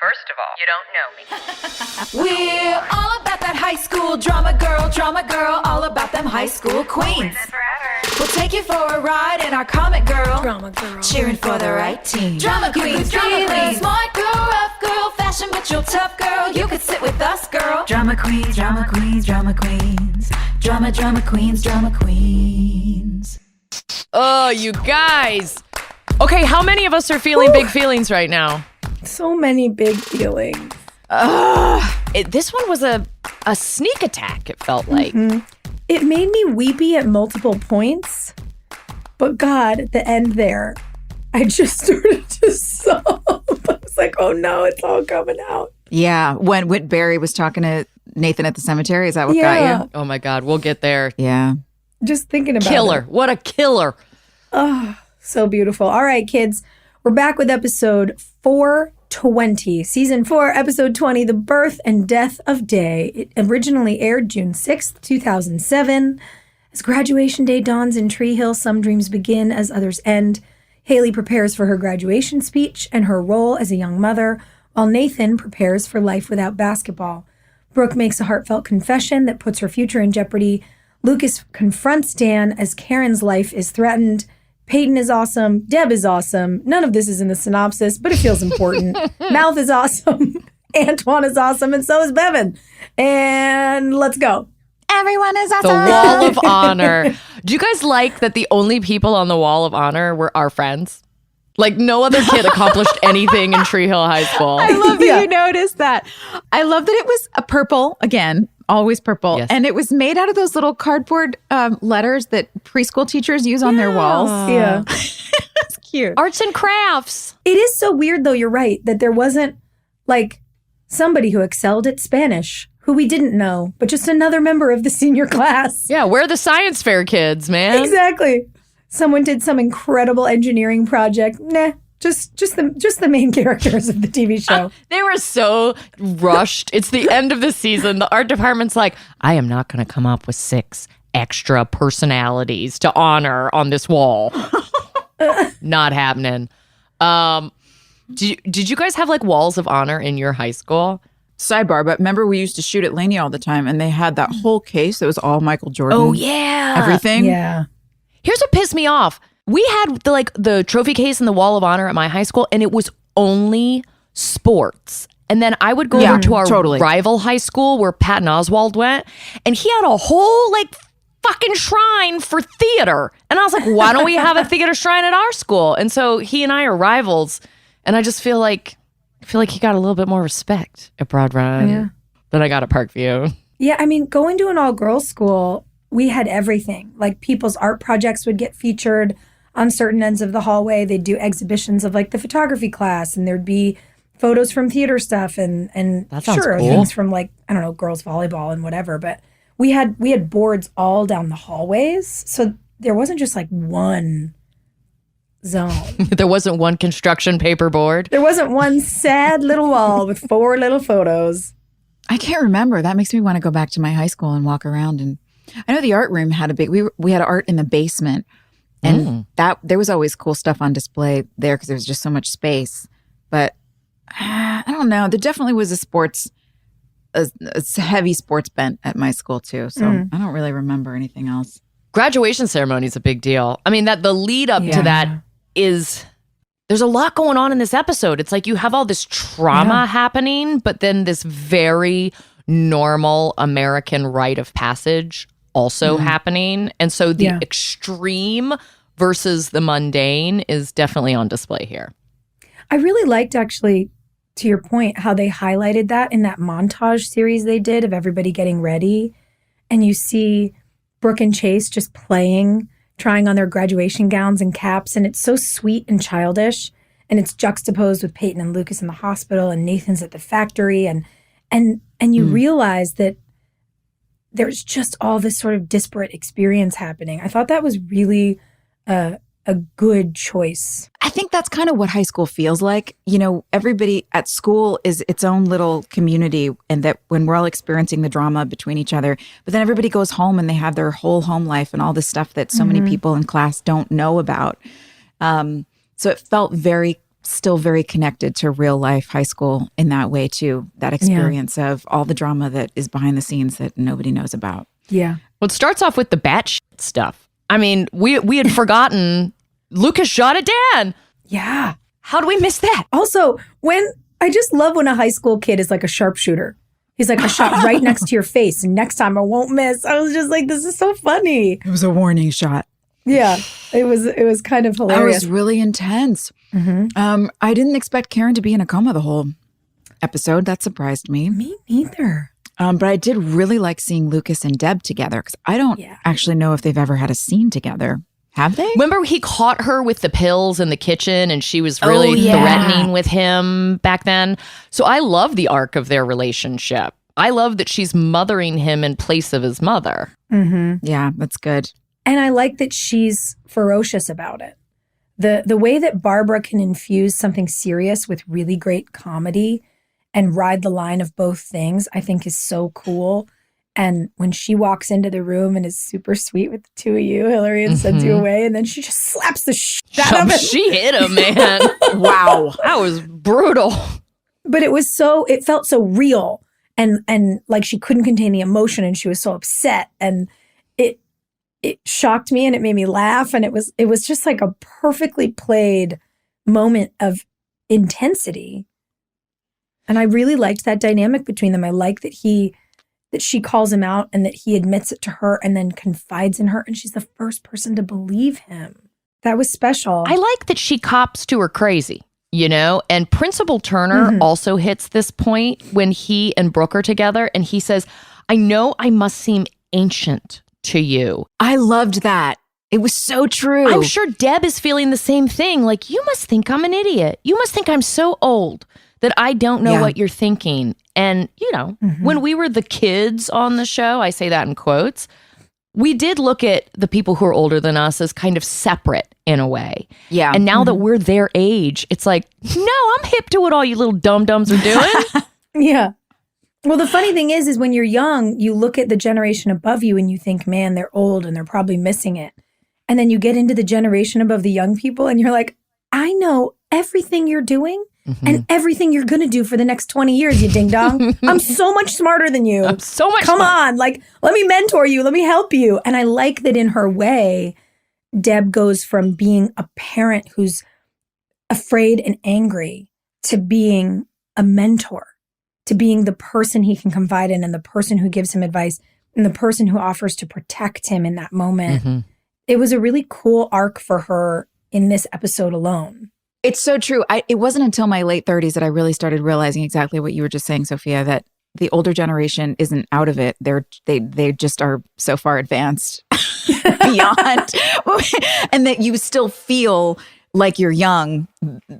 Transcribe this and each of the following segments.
First of all, you don't know me. We're all about that high school drama girl, all about them high school queens. We'll take you for a ride in our comic girl, cheering for the right team. Drama queens, smart girl, rough girl, fashion but you're tough girl. You could sit with us, girl. Drama queens, drama queens, drama queens, drama queens, drama queens. Oh, you guys. Okay, how many of us are feeling big feelings right now? So many big feelings. This one was a sneak attack, it felt like. Mm-hmm. It made me weepy at multiple points. But God, at the end there, I just started to sob. I was like, oh no, it's all coming out. Yeah, when Whit Berry was talking to Nathan at the cemetery, is that what got you? Oh my God, we'll get there. Yeah. Just thinking about Killer. it. What a killer. Oh, so beautiful. All right, kids. We're back with episode 420, season 4, episode 20, The Birth and Death of Day. It originally aired June 6th, 2007. As graduation day dawns in Tree Hill, some dreams begin as others end. Haley prepares for her graduation speech and her role as a young mother, while Nathan prepares for life without basketball. Brooke makes a heartfelt confession that puts her future in jeopardy. Lucas confronts Dan as Karen's life is threatened. Peyton is awesome. Deb is awesome. None of this is in the synopsis, but it feels important. Mouth is awesome. Antoine is awesome, and so is Bevan. And let's go. Everyone is awesome. The Wall of Honor. Do you guys like that the only people on the Wall of Honor were our friends? Like, no other kid accomplished anything in Tree Hill High School. I love that you noticed that. I love that it was a purple, again, always purple. Yes. And it was made out of those little cardboard letters that preschool teachers use on their walls. Yeah. It's cute. Arts and crafts. It is so weird, though, you're right, that there wasn't, like, somebody who excelled at Spanish, who we didn't know, but just another member of the senior class. Yeah, we're the science fair kids, man. Exactly. Someone did some incredible engineering project. Nah, just the main characters of the TV show. They were so rushed. It's the end of the season. The art department's like, I am not going to come up with 6 extra personalities to honor on this wall. Not happening. Did you guys have like walls of honor in your high school? Sidebar, but remember we used to shoot at Laney all the time, and they had that whole case that was all Michael Jordan. Oh, yeah. Everything. Yeah. Here's what pissed me off. We had the trophy case and the wall of honor at my high school, and it was only sports. And then I would go over to our rival high school where Patton Oswalt went, and he had a whole like fucking shrine for theater. And I was like, why don't we have a theater shrine at our school? And so he and I are rivals, and I just feel like he got a little bit more respect at Broad Run than I got at Parkview. Yeah, I mean, going to an all-girls school, we had everything. Like, people's art projects would get featured on certain ends of the hallway. They'd do exhibitions of, like, the photography class, and there'd be photos from theater stuff and sure, cool. Things from, like, I don't know, girls volleyball and whatever. But we had boards all down the hallways, so there wasn't just, like, one zone. There wasn't one construction paper board. There wasn't one sad little wall with 4 little photos. I can't remember. That makes me want to go back to my high school and walk around. And I know the art room had we had art in the basement, and that there was always cool stuff on display there because there was just so much space. But I don't know. There definitely was a heavy sports bent at my school too. So I don't really remember anything else. Graduation ceremony is a big deal. I mean, that the lead up to that is, there's a lot going on in this episode. It's like you have all this trauma happening, but then this very normal American rite of passage also happening. And so the extreme versus the mundane is definitely on display here. I really liked, actually, to your point, how they highlighted that in that montage series they did of everybody getting ready. And you see Brooke and Chase just playing, trying on their graduation gowns and caps. And it's so sweet and childish. And it's juxtaposed with Peyton and Lucas in the hospital and Nathan's at the factory. And you realize that there's just all this sort of disparate experience happening. I thought that was really a good choice. I think that's kind of what high school feels like. You know, everybody at school is its own little community, and that when we're all experiencing the drama between each other, but then everybody goes home and they have their whole home life and all this stuff that so many people in class don't know about. So it felt very still very connected to real life high school in that way too. That experience of all the drama that is behind the scenes that nobody knows about. Yeah. Well, it starts off with the batshit stuff. I mean, we had forgotten Lucas shot at Dan. Yeah. How do we miss that? Also, I just love when a high school kid is like a sharpshooter. He's like, I shot right next to your face, and next time I won't miss. I was just like, this is so funny. It was a warning shot. Yeah, it was kind of hilarious. That was really intense. Mm-hmm. I didn't expect Karen to be in a coma the whole episode. That surprised me. Me neither. But I did really like seeing Lucas and Deb together because I don't actually know if they've ever had a scene together. Have they? Remember he caught her with the pills in the kitchen and she was really threatening with him back then. So I love the arc of their relationship. I love that she's mothering him in place of his mother. Mm-hmm. Yeah, that's good. And I like that she's ferocious about it. The way that Barbara can infuse something serious with really great comedy and ride the line of both things, I think is so cool. And when she walks into the room and is super sweet with the two of you, Hilarie, and sends you away, and then she just slaps the shit out of him. She hit him, man. Wow. That was brutal. But it felt so real. And like she couldn't contain the emotion and she was so upset. And it shocked me and it made me laugh. And it was just like a perfectly played moment of intensity. And I really liked that dynamic between them. I like that she calls him out and that he admits it to her and then confides in her. And she's the first person to believe him. That was special. I like that she cops to her crazy, you know? And Principal Turner also hits this point when he and Brooke are together. And he says, I know I must seem ancient to you. I loved that. It was so true. I'm sure Deb is feeling the same thing. Like, you must think I'm an idiot. You must think I'm so old that I don't know what you're thinking. And, you know, when we were the kids on the show, I say that in quotes, we did look at the people who are older than us as kind of separate in a way. Yeah. And now that we're their age, it's like, no, I'm hip to what all you little dum-dums are doing. Yeah. Well, the funny thing is when you're young, you look at the generation above you and you think, man, they're old and they're probably missing it. And then you get into the generation above the young people and you're like, I know everything you're doing. And everything you're going to do for the next 20 years, you ding dong. I'm so much smarter than you. I'm so much Come smarter. on. Like, let me mentor you. Let me help you. And I like that in her way, Deb goes from being a parent who's afraid and angry to being a mentor, to being the person he can confide in and the person who gives him advice and the person who offers to protect him in that moment. It was a really cool arc for her in this episode alone. It's so true. It wasn't until my late 30s that I really started realizing exactly what you were just saying, Sophia, that the older generation isn't out of it. They just are so far advanced beyond. And that you still feel like you're young.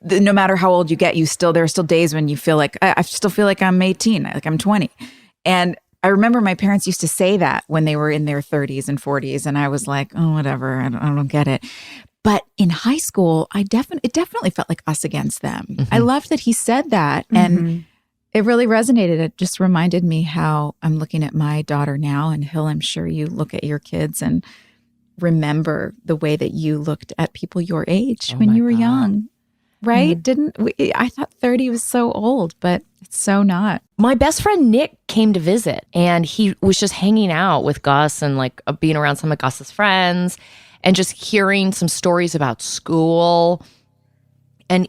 No matter how old you get, there are still days when you feel like, I still feel like I'm 18, like I'm 20. And I remember my parents used to say that when they were in their 30s and 40s. And I was like, oh, whatever, I don't get it. But in high school, it definitely felt like us against them. I loved that he said that. And it really resonated. It just reminded me how I'm looking at my daughter now. And Hill, I'm sure you look at your kids and remember the way that you looked at people your age when you were young. Right? I thought 30 was so old, but it's so not. My best friend Nick came to visit and he was just hanging out with Gus and like being around some of Gus's friends. And just hearing some stories about school. And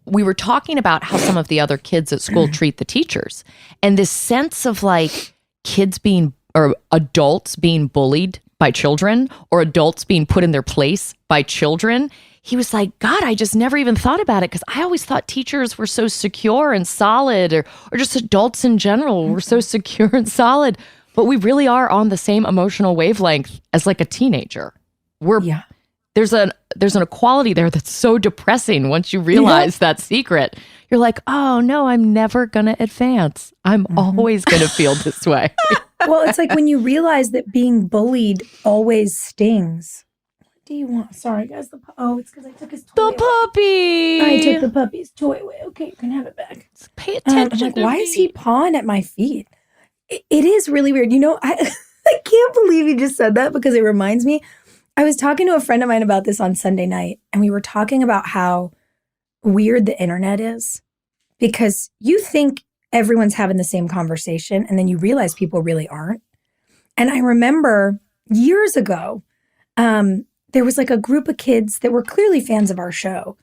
we were talking about how some of the other kids at school treat the teachers. And this sense of like adults being bullied by children or adults being put in their place by children. He was like, God, I just never even thought about it because I always thought teachers were so secure and solid or just adults in general were so secure and solid. But we really are on the same emotional wavelength as like a teenager. There's an equality there that's so depressing once you realize that secret. You're like, oh no, I'm never gonna advance. I'm always gonna feel this way. Well, it's like when you realize that being bullied always stings. What do you want? Sorry, guys. It's because I took his toy The away. puppy. I took the puppy's toy away. Okay, you can have it back. Pay attention. I'm like, why is he pawing at my feet? It is really weird. You know, I can't believe you just said that because it reminds me. I was talking to a friend of mine about this on Sunday night, and we were talking about how weird the internet is? Because you think everyone's having the same conversation and then you realize people really aren't. And I remember years ago, there was like a group of kids that were clearly fans of our show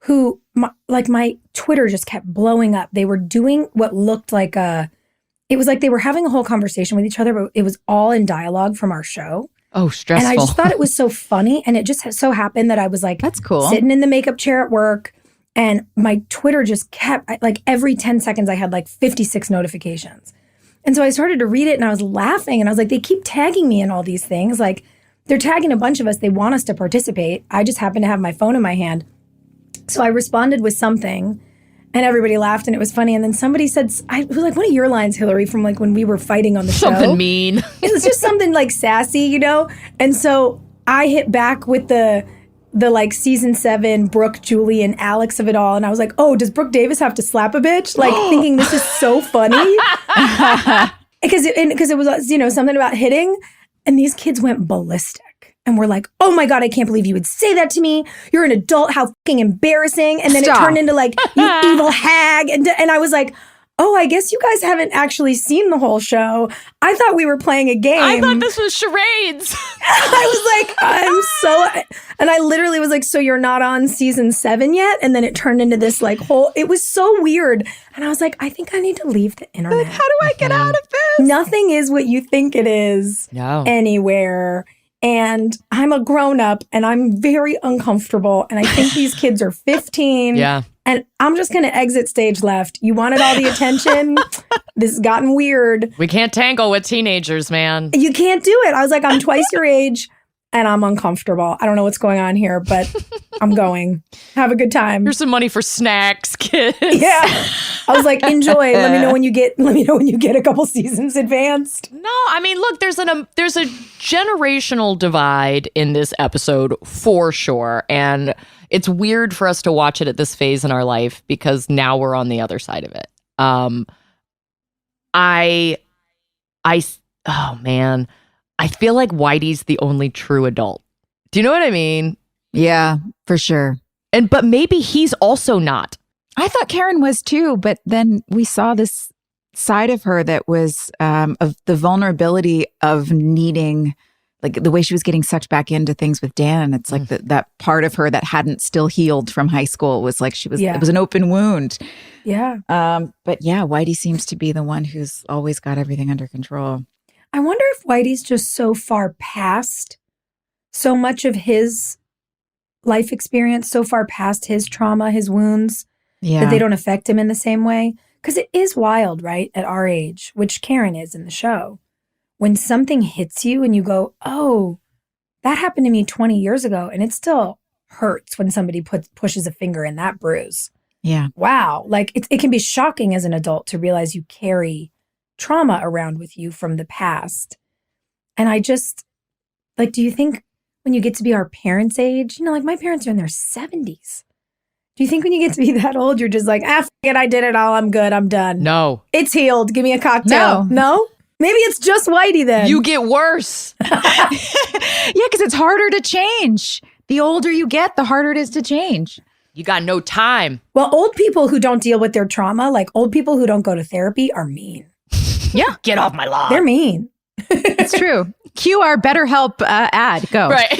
who, my Twitter just kept blowing up. They were doing what looked like it was like they were having a whole conversation with each other, but it was all in dialogue from our show. Oh, stressful. And I just thought it was so funny. And it just so happened that I was like, that's cool, sitting in the makeup chair at work. And my Twitter just kept, like every 10 seconds, I had like 56 notifications. And so I started to read it and I was laughing. And I was like, they keep tagging me in all these things. Like they're tagging a bunch of us. They want us to participate. I just happen to have my phone in my hand. So I responded with something and everybody laughed and it was funny. And then somebody said, it was like one of your lines, Hilarie, from like when we were fighting on the show. Something mean. It was just something like sassy, you know? And so I hit back with the like season 7 Brooke, Julie, and Alex of it all. And I was like, oh, does Brooke Davis have to slap a bitch? Like thinking this is so funny. Because it was, you know, something about hitting. And these kids went ballistic. And we're like, oh my God, I can't believe you would say that to me. You're an adult. How fucking embarrassing. And then it turned into like, you evil hag. And I was like, oh, I guess you guys haven't actually seen the whole show. I thought we were playing a game. I thought this was charades. I was like, and I literally was like, so you're not on season 7 yet? And then it turned into this like whole, it was so weird. And I was like, I think I need to leave the internet. How do I get out of this? Nothing is what you think it is anywhere. And I'm a grown up and I'm very uncomfortable. And I think these kids are 15. Yeah. And I'm just going to exit stage left. You wanted all the attention. This has gotten weird. We can't tangle with teenagers, man. You can't do it. I was like, I'm twice your age and I'm uncomfortable. I don't know what's going on here, but I'm going. Have a good time. Here's some money for snacks, kids. Yeah. I was like, enjoy. Let me know when you get a couple seasons advanced. No, I mean, look, there's a generational divide in this episode for sure. And it's weird for us to watch it at this phase in our life because now we're on the other side of it. Oh man, I feel like Whitey's the only true adult. Do you know what I mean? Yeah, for sure. But maybe he's also not. I thought Karen was too, but then we saw this side of her that was of the vulnerability of needing, like the way she was getting sucked back into things with Dan. It's like that part of her that hadn't still healed from high school was like it was an open wound. Yeah. But yeah, Whitey seems to be the one who's always got everything under control. I wonder if Whitey's just so far past so much of his life experience, so far past his trauma, his wounds, that they don't affect him in the same way. Because it is wild, right? At our age, which Karen is in the show. When something hits you and you go, oh, that happened to me 20 years ago. And it still hurts when somebody pushes a finger in that bruise. Yeah. Wow. Like it can be shocking as an adult to realize you carry trauma around with you from the past. And I just, like, do you think when you get to be our parents' age, you know, like my parents are in their 70s. Do you think when you get to be that old, you're just like, f it, I did it all. I'm good. I'm done. No. It's healed. Give me a cocktail. No? Maybe it's just Whitey then. You get worse. Yeah, because it's harder to change. The older you get, the harder it is to change. You got no time. Well, old people who don't deal with their trauma, like old people who don't go to therapy, are mean. Yeah. Get off my lawn. They're mean. It's true. Cue our BetterHelp ad. Go. Right.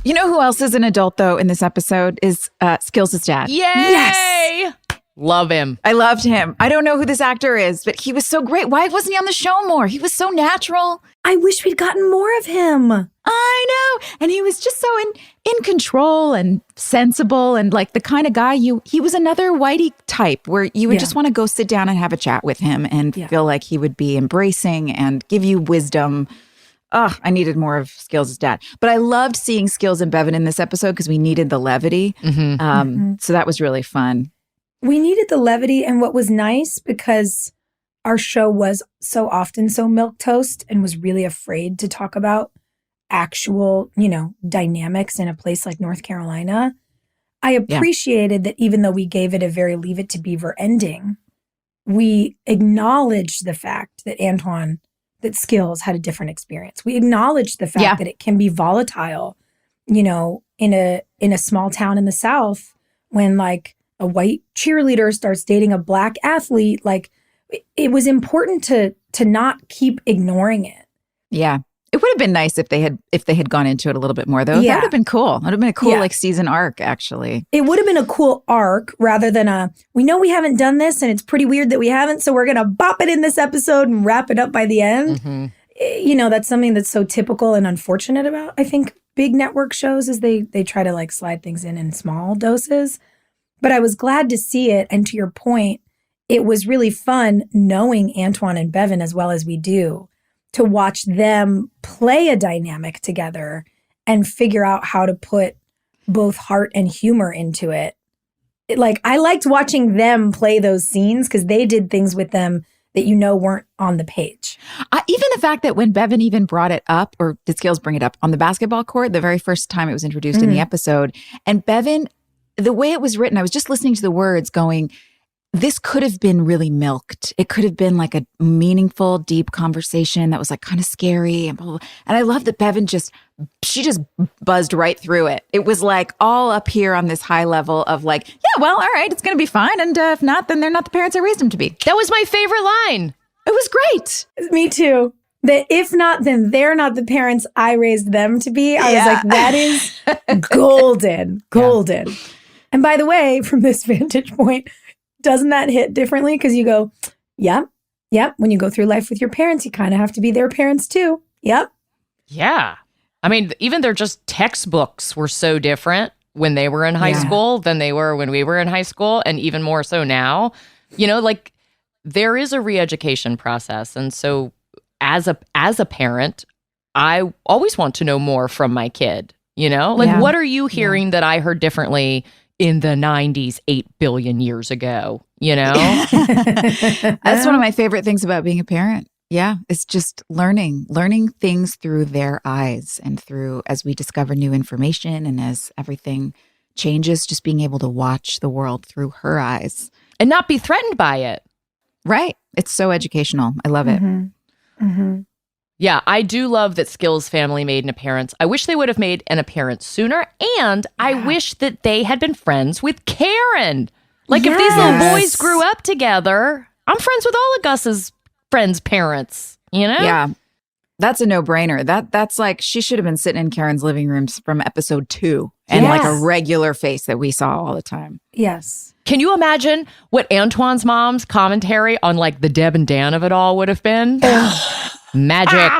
You know who else is an adult, though, in this episode is Skills' dad. Yay! Yes! Love him. I loved him. I don't know who this actor is, but he was so great. Why wasn't he on the show more? He was so natural. I wish we'd gotten more of him. I know. And he was just so in control and sensible and like the kind of guy he was another Whitey type where you would just want to go sit down and have a chat with him and feel like he would be embracing and give you wisdom. Oh, I needed more of Skills' dad. But I loved seeing Skills and Bevan in this episode because we needed the levity. So that was really fun. We needed the levity. And what was nice, because our show was so often so milquetoast and was really afraid to talk about actual, dynamics in a place like North Carolina, I appreciated that even though we gave it a very Leave It to Beaver ending, we acknowledged the fact that that Skills had a different experience. We acknowledged the fact that it can be volatile, you know, in a small town in the South when like a white cheerleader starts dating a black athlete. Like it was important to not keep ignoring it. Yeah. It would have been nice if they had gone into it a little bit more, though. Yeah. That would have been cool. It would have been a cool like season arc, actually. It would have been a cool arc rather than we know we haven't done this and it's pretty weird that we haven't, so we're going to bop it in this episode and wrap it up by the end. Mm-hmm. You know, that's something that's so typical and unfortunate about, I think, big network shows is they try to like slide things in small doses. But I was glad to see it. And to your point, it was really fun knowing Antoine and Bevan as well as we do, to watch them play a dynamic together and figure out how to put both heart and humor into it. Like, I liked watching them play those scenes because they did things with them that you know weren't on the page. Even the fact that when Bevan even brought it up, or did Skills bring it up, on the basketball court, the very first time it was introduced in the episode, and Bevan, the way it was written, I was just listening to the words going, this could have been really milked. It could have been like a meaningful, deep conversation that was like kind of scary. And, blah, blah, blah. And I love that Bevan she just buzzed right through it. It was like all up here on this high level of like, yeah, well, all right, it's going to be fine. And if not, then they're not the parents I raised them to be. That was my favorite line. It was great. Me too. That if not, then they're not the parents I raised them to be. I was like, that is golden. Yeah. And by the way, from this vantage point, doesn't that hit differently? Because you go, yep. When you go through life with your parents, you kind of have to be their parents too. Yep. Yeah. I mean, even their just textbooks were so different when they were in high school than they were when we were in high school. And even more so now, you know, like there is a re-education process. And so as a parent, I always want to know more from my kid, you know, like what are you hearing that I heard differently in the 90s, 8 billion years ago, you know? That's one of my favorite things about being a parent. Yeah, it's just learning things through their eyes and through as we discover new information and as everything changes, just being able to watch the world through her eyes. And not be threatened by it. Right. It's so educational. I love it. Mm-hmm. Mm-hmm. Yeah, I do love that Skills' family made an appearance. I wish they would have made an appearance sooner. And I wish that they had been friends with Karen. Like if these little boys grew up together, I'm friends with all of Gus's friends' parents, you know? Yeah. That's a no-brainer. That's like she should have been sitting in Karen's living rooms from episode 2 and like a regular face that we saw all the time. Yes. Can you imagine what Antoine's mom's commentary on like the Deb and Dan of it all would have been? Magic.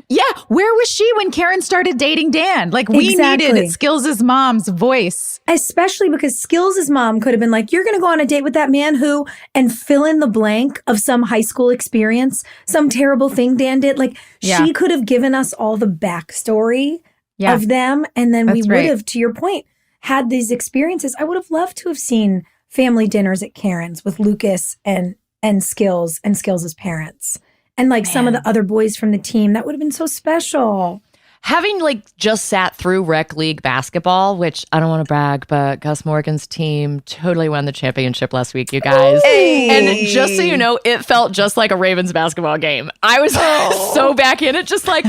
Yeah. Where was she when Karen started dating Dan? Like we needed Skills' mom's voice. Especially because Skills' mom could have been like, you're going to go on a date with that man who, and fill in the blank of some high school experience, some terrible thing Dan did. Like she could have given us all the backstory of them. And then we would have, to your point, had these experiences. I would have loved to have seen family dinners at Karen's with Lucas and Skills and Skills' parents. And like some of the other boys from the team, that would have been so special. Having like just sat through rec league basketball, which I don't want to brag, but Gus Morgan's team totally won the championship last week, you guys. Hey. And just so you know, it felt just like a Ravens basketball game. I was so back in it, just like,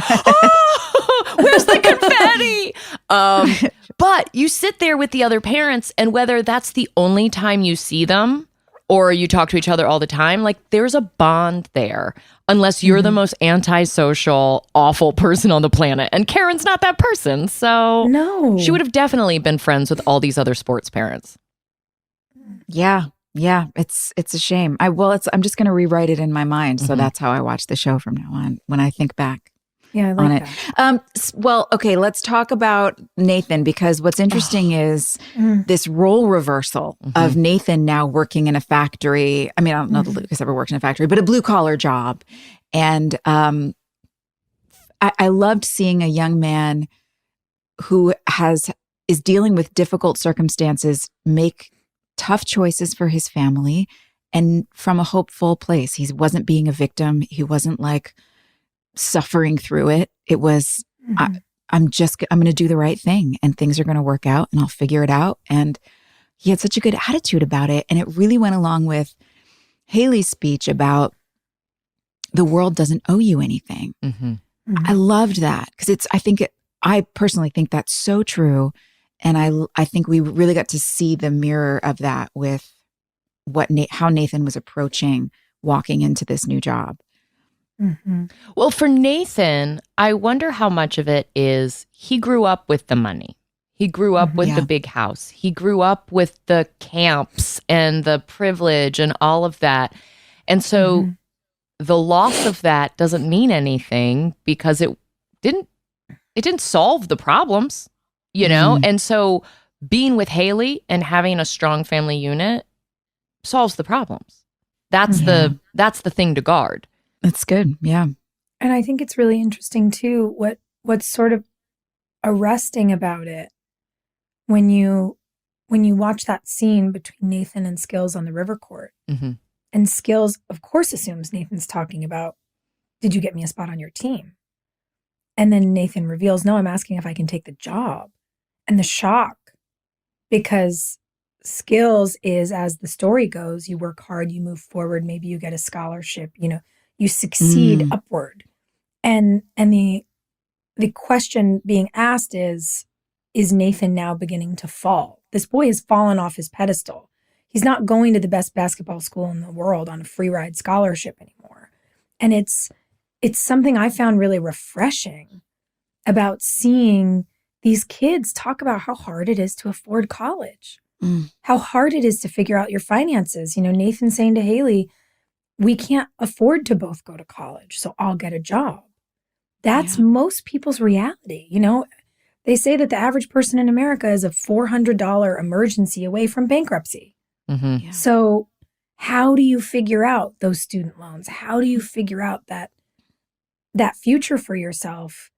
where's the confetti? But you sit there with the other parents, and whether that's the only time you see them or you talk to each other all the time, like there's a bond there. Unless you're the most antisocial, awful person on the planet. And Karen's not that person. So she would have definitely been friends with all these other sports parents. Yeah. Yeah. It's a shame. I'm just going to rewrite it in my mind. So that's how I watch the show from now on when I think back. Yeah, I like that. Well, okay, let's talk about Nathan, because what's interesting is this role reversal of Nathan now working in a factory. I mean, I don't know that Lucas ever worked in a factory, but a blue collar job. And I loved seeing a young man who is dealing with difficult circumstances make tough choices for his family and from a hopeful place. He wasn't being a victim. He wasn't like suffering through it. It was, I'm going to do the right thing and things are going to work out and I'll figure it out. And he had such a good attitude about it. And it really went along with Haley's speech about the world doesn't owe you anything. I loved that because I personally think that's so true. And I think we really got to see the mirror of that with how Nathan was approaching walking into this new job. Well, for Nathan, I wonder how much of it is he grew up with the money. He grew up with the big house. He grew up with the camps and the privilege and all of that. And so the loss of that doesn't mean anything because it didn't solve the problems, you know? And so being with Haley and having a strong family unit solves the problems. That's the thing to guard. That's good. Yeah. And I think it's really interesting too, what's sort of arresting about it when you watch that scene between Nathan and Skills on the river court. And Skills, of course, assumes Nathan's talking about, did you get me a spot on your team? And then Nathan reveals, no, I'm asking if I can take the job. And the shock, because Skills is, as the story goes, you work hard, you move forward, maybe you get a scholarship, you know, you succeed upward. And the question being asked is Nathan now beginning to fall? This boy has fallen off his pedestal. He's not going to the best basketball school in the world on a free ride scholarship anymore. And it's something I found really refreshing about seeing these kids talk about how hard it is to afford college, how hard it is to figure out your finances. You know, Nathan saying to Haley, we can't afford to both go to college, so I'll get a job. That's most people's reality. You know, they say that the average person in America is a $400 emergency away from bankruptcy. So how do you figure out those student loans? How do you figure out that future for yourself?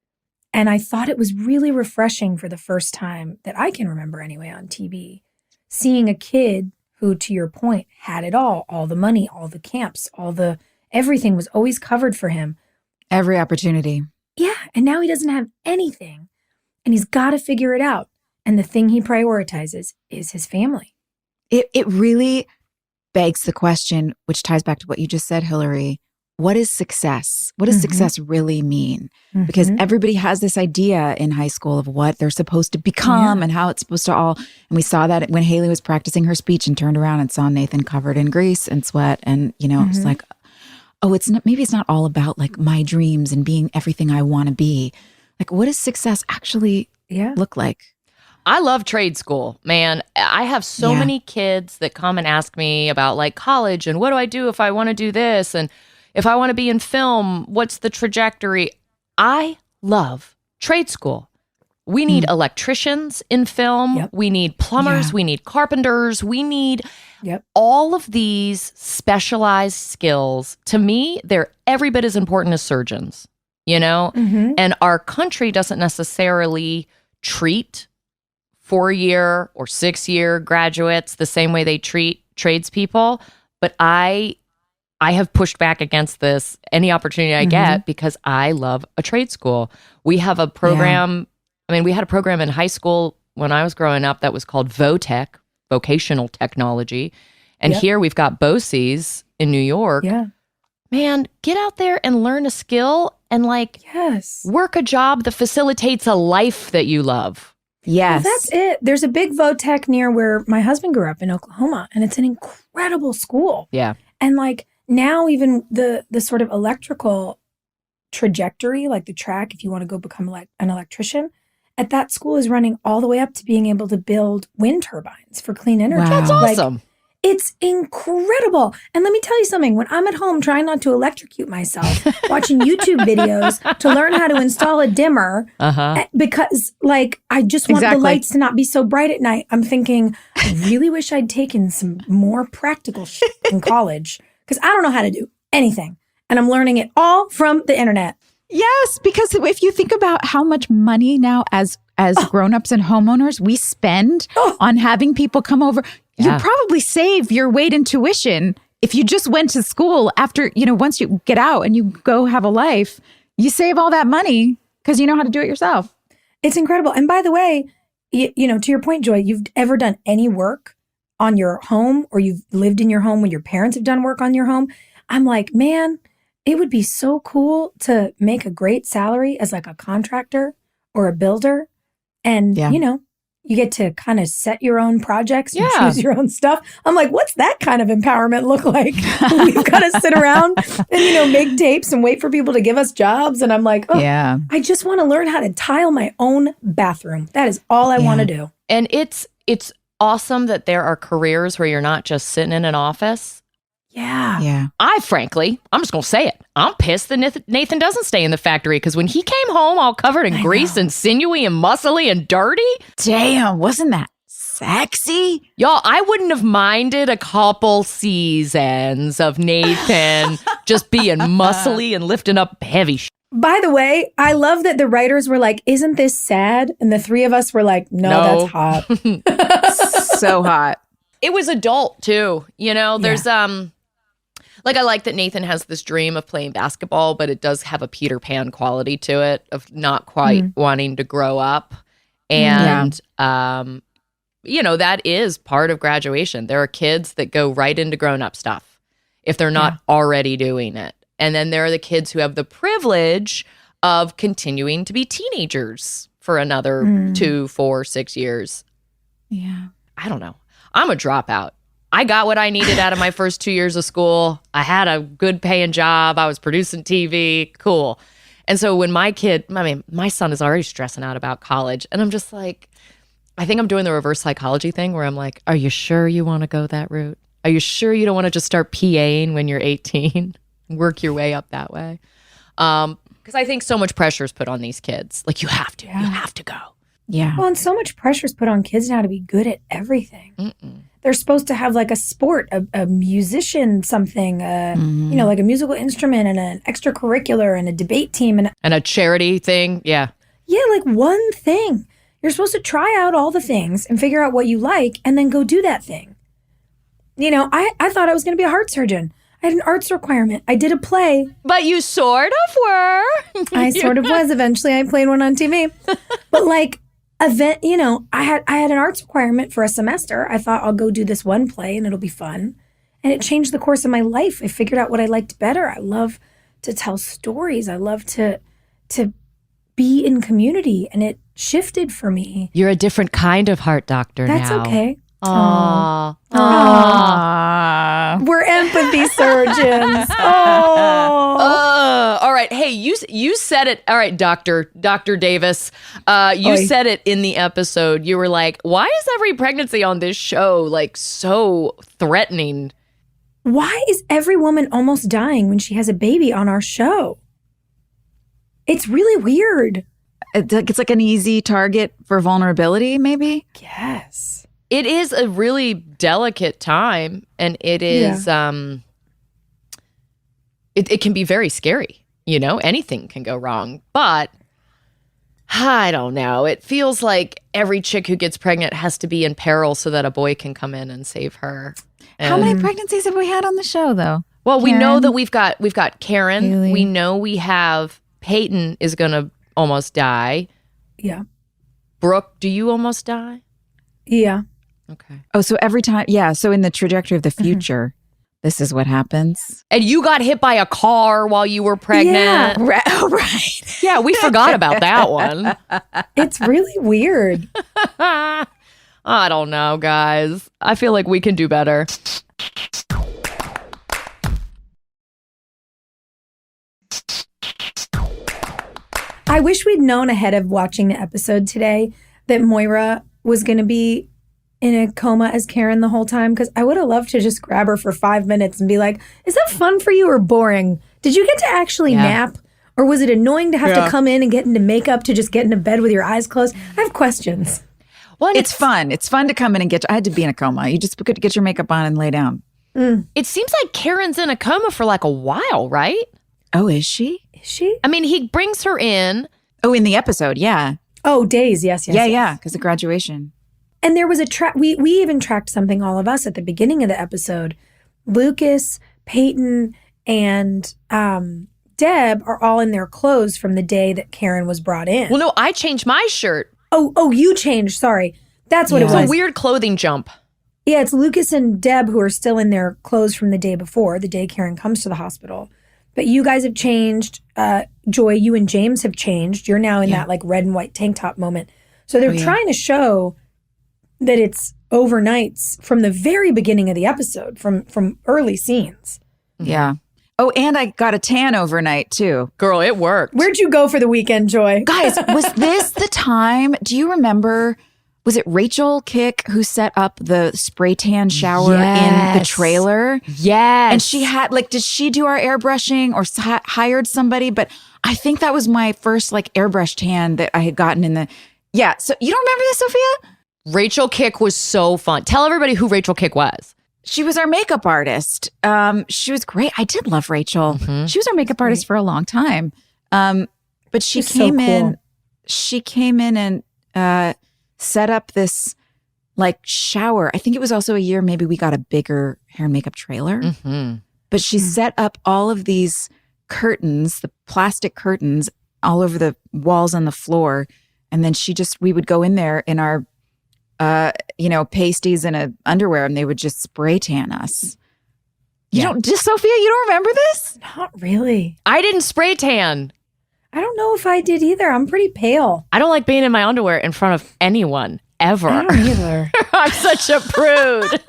And I thought it was really refreshing for the first time that I can remember anyway on TV, seeing a kid who, to your point, had it all the money, all the camps, everything was always covered for him. Every opportunity. Yeah. And now he doesn't have anything and he's got to figure it out. And the thing he prioritizes is his family. It really begs the question, which ties back to what you just said, Hilarie. What is success? What does success really mean? Because everybody has this idea in high school of what they're supposed to become and how it's supposed to all. And we saw that when Haley was practicing her speech and turned around and saw Nathan covered in grease and sweat. And, you know, it's like, oh, maybe it's not all about like my dreams and being everything I want to be. Like, what does success actually look like? I love trade school, man. I have so many kids that come and ask me about like college and what do I do if I want to do this? And if I want to be in film, what's the trajectory? I love trade school. We need electricians in film. We need plumbers. We need carpenters. We need all of these specialized skills. To me, they're every bit as important as surgeons, you know? And our country doesn't necessarily treat 4-year or 6-year graduates the same way they treat tradespeople. But I have pushed back against this any opportunity I get because I love a trade school. We have a program. I mean, we had a program in high school when I was growing up that was called VOTech, vocational technology. And here we've got BOCES in New York. Man, get out there and learn a skill and like work a job that facilitates a life that you love. Well, that's it. There's a big VOTech near where my husband grew up in Oklahoma, and it's an incredible school. And like now even the sort of electrical trajectory, like the track, if you want to go become an electrician, at that school is running all the way up to being able to build wind turbines for clean energy. Wow. That's awesome. Like, it's incredible. And let me tell you something. When I'm at home trying not to electrocute myself, watching YouTube videos to learn how to install a dimmer, because like I just want the lights to not be so bright at night. I'm thinking, I really wish I'd taken some more practical shit in college because I don't know how to do anything. And I'm learning it all from the internet. Yes, because if you think about how much money now as grown-ups and homeowners we spend on having people come over, you probably save your weight in tuition if you just went to school after, you know, once you get out and you go have a life, you save all that money because you know how to do it yourself. It's incredible. And by the way, you know, to your point, Joy, you've ever done any work on your home or you've lived in your home when your parents have done work on your home? I'm like, man, it would be so cool to make a great salary as like a contractor or a builder. And, you know, you get to kind of set your own projects and choose your own stuff. I'm like, what's that kind of empowerment look like? We've got to sit around and, you know, make tapes and wait for people to give us jobs. And I'm like, oh, I just want to learn how to tile my own bathroom. That is all I want to do. And it's awesome that there are careers where you're not just sitting in an office. Yeah. I'm just going to say it. I'm pissed that Nathan doesn't stay in the factory because when he came home all covered in grease and sinewy and muscly and dirty. Damn, wasn't that sexy? Y'all, I wouldn't have minded a couple seasons of Nathan just being muscly and lifting up heavy shit. By the way, I love that the writers were like, isn't this sad? And the three of us were like, no. That's hot. So hot. It was adult too. You know, there's like, I like that Nathan has this dream of playing basketball, but it does have a Peter Pan quality to it of not quite wanting to grow up. And, you know, that is part of graduation. There are kids that go right into grown-up stuff if they're not already doing it. And then there are the kids who have the privilege of continuing to be teenagers for another 2, 4, 6 years. Yeah. I don't know. I'm a dropout. I got what I needed out of my first 2 years of school. I had a good paying job. I was producing TV. Cool. And so when my son is already stressing out about college. And I'm just like, I think I'm doing the reverse psychology thing where I'm like, are you sure you want to go that route? Are you sure you don't want to just start PAing when you're 18? Work your way up that way? Because I think so much pressure is put on these kids. Like, you have to. You have to go. Yeah. Well, and so much pressure is put on kids now to be good at everything. They're supposed to have like a sport, a musician, something, you know, like a musical instrument and an extracurricular and a debate team. And a charity thing. Yeah. Yeah, like one thing. You're supposed to try out all the things and figure out what you like and then go do that thing. You know, I thought I was going to be a heart surgeon. I had an arts requirement. I did a play. But you sort of were. I sort of was. Eventually, I played one on TV. But like, you know, I had an arts requirement for a semester. I thought I'll go do this one play and it'll be fun. And it changed the course of my life. I figured out what I liked better. I love to tell stories. I love to be in community. And it shifted for me. You're a different kind of heart doctor now. That's okay. Aww. We're empathy surgeons. All right. Hey, you said it. All right, Dr. Davis. You said it in the episode. You were like, why is every pregnancy on this show like so threatening? Why is every woman almost dying when she has a baby on our show? It's really weird. It's like an easy target for vulnerability, maybe? Yes. It is a really delicate time, and it is it can be very scary. You know, anything can go wrong. But I don't know. It feels like every chick who gets pregnant has to be in peril so that a boy can come in and save her. And how many pregnancies have we had on the show, though? Well, we know that we've got Karen. Haley. We know we have Peyton is going to almost die. Yeah. Brooke, do you almost die? Yeah. Okay. Oh, so every time, so in the trajectory of the future, this is what happens. And you got hit by a car while you were pregnant. Yeah. Right. Yeah, we forgot about that one. It's really weird. I don't know, guys. I feel like we can do better. I wish we'd known ahead of watching the episode today that Moira was going to be in a coma as Karen the whole time, because I would have loved to just grab her for 5 minutes and be like, is that fun for you or boring? Did you get to actually nap? Or was it annoying to have to come in and get into makeup to just get into bed with your eyes closed? I have questions. Well, it's fun. It's fun to come in and I had to be in a coma. You just get your makeup on and lay down. It seems like Karen's in a coma for like a while, right? Oh, is she? Is she? I mean, he brings her in. Oh, in the episode, yeah. Oh, days, yes. Yeah, because of graduation. And there was a track, we even tracked something, all of us, at the beginning of the episode. Lucas, Peyton, and Deb are all in their clothes from the day that Karen was brought in. Well, no, I changed my shirt. Oh, you changed, sorry. That's what it was. It's a weird clothing jump. Yeah, it's Lucas and Deb who are still in their clothes from the day before, the day Karen comes to the hospital. But you guys have changed. Joy, you and James have changed. You're now in that like red and white tank top moment. So they're trying to show that it's overnights from the very beginning of the episode, from early scenes. Yeah. Oh, and I got a tan overnight too. Girl, it worked. Where'd you go for the weekend, Joy? Guys, was this the time? Do you remember? Was it Rachel Kick who set up the spray tan shower in the trailer? Yes. And she had, like, did she do our airbrushing or hired somebody? But I think that was my first, like, airbrush tan that I had gotten in the, So you don't remember this, Sophia? Rachel Kick was so fun. Tell everybody who Rachel Kick was. She was our makeup artist. She was great. I did love Rachel. Mm-hmm. She was our makeup artist for a long time. But she came in. She came in and set up this like shower. I think it was also a year maybe we got a bigger hair and makeup trailer. Mm-hmm. But she set up all of these curtains, the plastic curtains, all over the walls on the floor, and then we would go in there in our pasties and a underwear, and they would just spray tan us. Sophia, you don't remember this? Not really. I didn't spray tan. I don't know if I did either. I'm pretty pale. I don't like being in my underwear in front of anyone, ever. I don't either. I'm such a prude. Maybe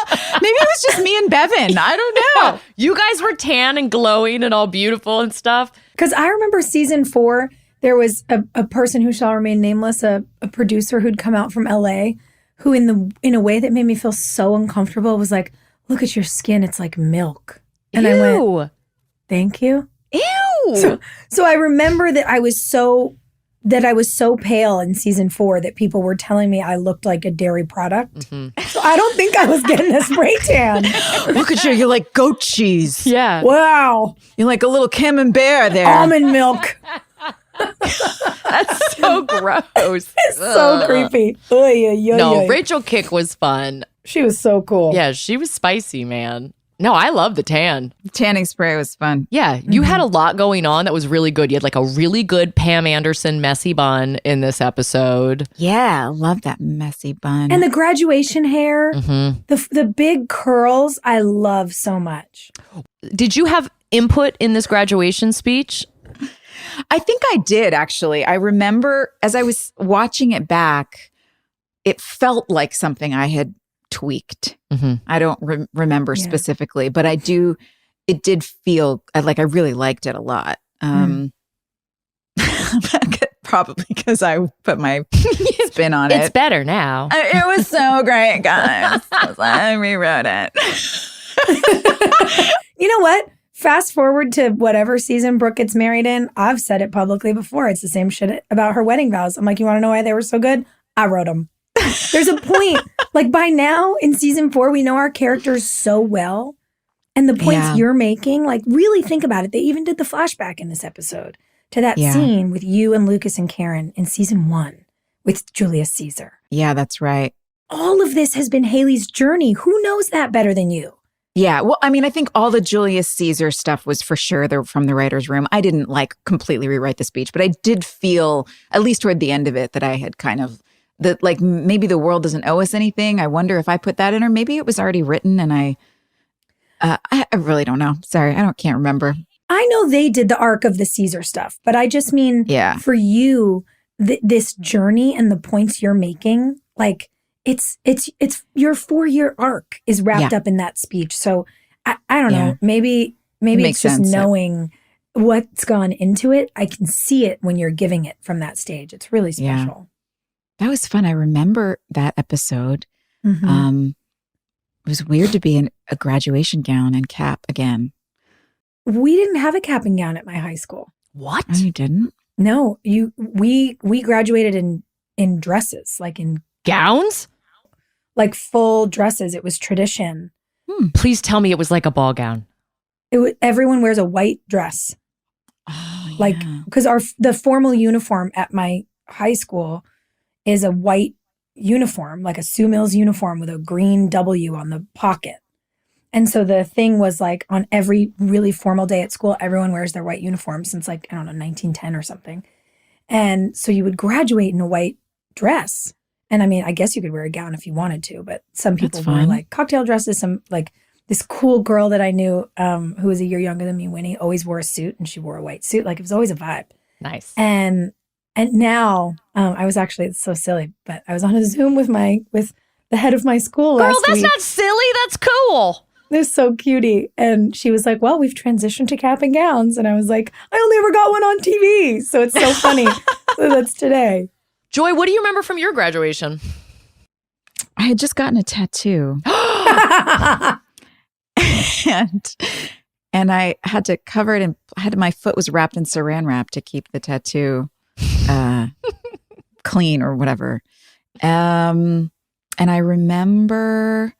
it was just me and Bevan. I don't know. You guys were tan and glowing and all beautiful and stuff. Because I remember season 4, there was a person who shall remain nameless, a producer who'd come out from LA, who in a way that made me feel so uncomfortable was like, look at your skin, it's like milk. And Ew. I went, thank you. Ew. So I remember that I was so pale in season 4 that people were telling me I looked like a dairy product. Mm-hmm. So I don't think I was getting a spray tan. Look at you, you're like goat cheese. Yeah. Wow. You're like a little camembert there. Almond milk. That's so gross. It's so creepy. No, Rachel Kick was fun. She was so cool. Yeah, she was spicy, man. No, I love the tan. Tanning spray was fun. Yeah, you had a lot going on that was really good. You had like a really good Pam Anderson messy bun in this episode. Yeah, I love that messy bun. And the graduation hair, the big curls, I love so much. Did you have input in this graduation speech? I think I did, actually. I remember as I was watching it back, it felt like something I had tweaked. Mm-hmm. I don't remember specifically, but it did feel like I really liked it a lot. Probably because I put my spin on it. It's better now. It was so great, guys. I rewrote it. You know what? Fast forward to whatever season Brooke gets married in. I've said it publicly before. It's the same shit about her wedding vows. I'm like, you want to know why they were so good? I wrote them. There's a point. Like by now in season 4, we know our characters so well. And the points you're making, like really think about it. They even did the flashback in this episode to that scene with you and Lucas and Karen in season 1 with Julius Caesar. Yeah, that's right. All of this has been Haley's journey. Who knows that better than you? Yeah. Well, I mean, I think all the Julius Caesar stuff was for sure from the writer's room. I didn't completely rewrite the speech, but I did feel, at least toward the end of it, that I had kind of, that maybe the world doesn't owe us anything. I wonder if I put that in, or maybe it was already written and I really don't know. Sorry, can't remember. I know they did the arc of the Caesar stuff, but I just mean for you, this journey and the points you're making, like it's your 4-year arc is wrapped up in that speech. So I don't know, maybe it's just knowing what's gone into it. I can see it when you're giving it from that stage. It's really special. Yeah. That was fun. I remember that episode. Mm-hmm. It was weird to be in a graduation gown and cap again. We didn't have a cap and gown at my high school. What? Oh, you didn't? No, we graduated in dresses, like in gowns, like full dresses. It was tradition. Please tell me it was like a ball gown. Everyone wears a white dress, because the formal uniform at my high school is a white uniform, like a Sue Mills uniform with a green W on the pocket. And so the thing was like on every really formal day at school, everyone wears their white uniform since 1910 or something. And so you would graduate in a white dress. And I mean, I guess you could wear a gown if you wanted to, but some people wear like cocktail dresses, some like this cool girl that I knew who was a year younger than me, Winnie, always wore a suit, and she wore a white suit. Like, it was always a vibe. Nice. And now I was actually, it's so silly, but I was on a Zoom with the head of my school last week. Girl, that's not silly. That's cool. They're so cutie. And she was like, well, we've transitioned to cap and gowns. And I was like, I only ever got one on TV. So it's so funny. So that's today. Joy, what do you remember from your graduation? I had just gotten a tattoo. and I had to cover it, and my foot was wrapped in saran wrap to keep the tattoo clean or whatever. And I remember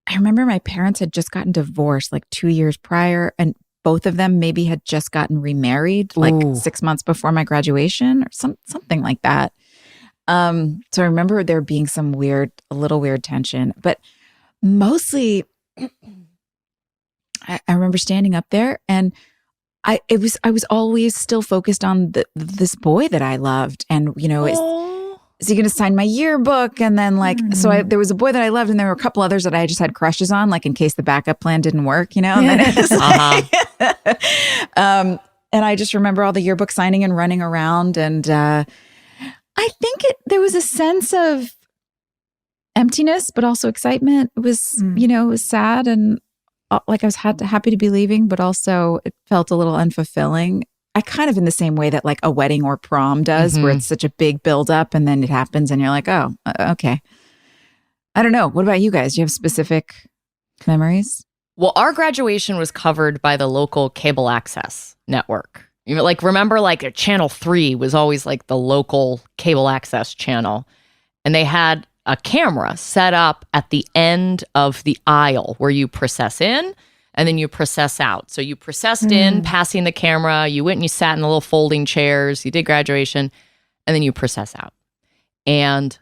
my parents had just gotten divorced like 2 years prior, and both of them maybe had just gotten remarried like 6 months before my graduation or something like that. So I remember there being a little weird tension, but mostly I remember standing up there, and I was always still focused on this boy that I loved, and is he going to sign my yearbook? And then there was a boy that I loved, and there were a couple others that I just had crushes on, like in case the backup plan didn't work, And then it was and I just remember all the yearbook signing and running around, and I think there was a sense of emptiness, but also excitement. It was, it was sad, and like I was happy to be leaving, but also it felt a little unfulfilling. I kind of in the same way that like a wedding or prom does, where it's such a big buildup and then it happens and you're like, oh, okay. I don't know. What about you guys? Do you have specific memories? Well, our graduation was covered by the local cable access network. Remember Channel 3 was always like the local cable access channel. And they had a camera set up at the end of the aisle where you process in and then you process out. So you processed in, passing the camera. You went and you sat in the little folding chairs. You did graduation, and then you process out. And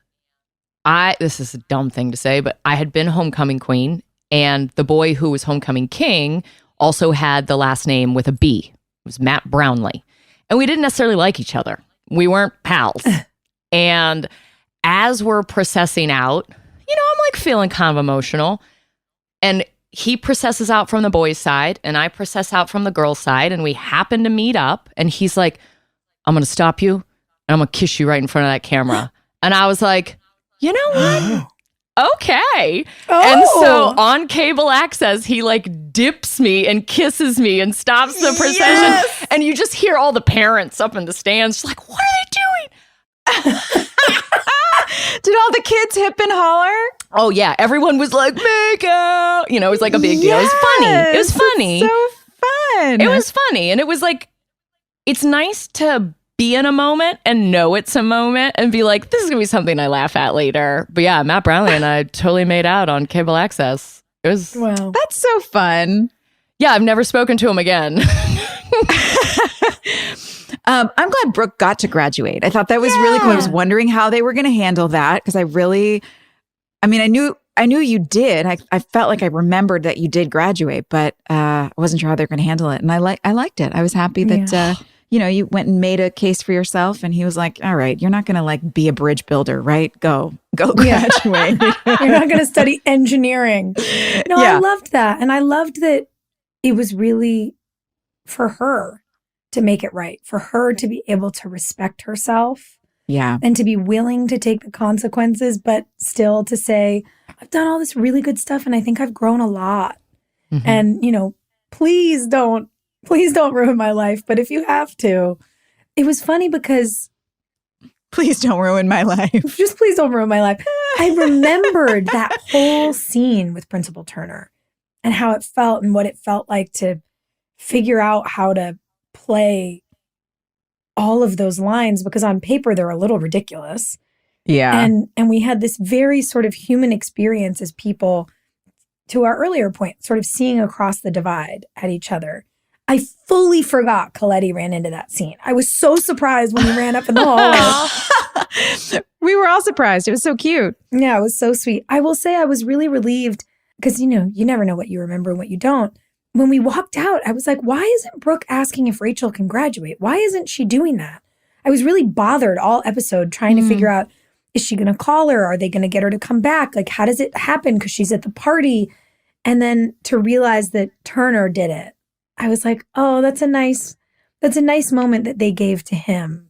this is a dumb thing to say, but I had been homecoming queen, and the boy who was homecoming king also had the last name with a B. It was Matt Brownlee. And we didn't necessarily like each other. We weren't pals. And as we're processing out, I'm like feeling kind of emotional. And he processes out from the boys' side, and I process out from the girls' side, and we happen to meet up, and he's like, I'm going to stop you, and I'm going to kiss you right in front of that camera. And I was like, you know what? Okay. And so on cable access, he dips me and kisses me and stops the procession. Yes! And you just hear all the parents up in the stands just like, what are they doing? Did all the kids hip and holler? Oh, yeah. Everyone was like, make out. It was like a big deal. It was funny. It was funny. So fun. It was funny. And it was like, it's nice to be in a moment and know it's a moment and be like, this is going to be something I laugh at later. But yeah, Matt Brownlee and I totally made out on cable access. It was. Wow. That's so fun. Yeah, I've never spoken to him again. I'm glad Brooke got to graduate. I thought that was really cool. I was wondering how they were going to handle that because I knew you did. I felt like I remembered that you did graduate, but I wasn't sure how they were going to handle it. And I liked it. I was happy that you went and made a case for yourself. And he was like, "All right, you're not going to be a bridge builder, right? Go graduate. You're not going to study engineering." No, I loved that, and I loved that it was really for her to make it right, for her to be able to respect herself. Yeah. And to be willing to take the consequences, but still to say, I've done all this really good stuff and I think I've grown a lot. Mm-hmm. And, please don't ruin my life. But if you have to, it was funny because. Please don't ruin my life. Just please don't ruin my life. I remembered that whole scene with Principal Turner and how it felt and what it felt like to figure out how to play all of those lines, because on paper they're a little ridiculous. Yeah. And we had this very sort of human experience as people, to our earlier point, sort of seeing across the divide at each other. I fully forgot Coletti ran into that scene. I was so surprised when he ran up in the hallway. We were all surprised. It was so cute. Yeah, it was so sweet. I will say I was really relieved because, you never know what you remember and what you don't. When we walked out, I was like, why isn't Brooke asking if Rachel can graduate? Why isn't she doing that? I was really bothered all episode trying to figure out, is she going to call her? Are they going to get her to come back? How does it happen? Because she's at the party. And then to realize that Turner did it, I was like, oh, that's a nice moment that they gave to him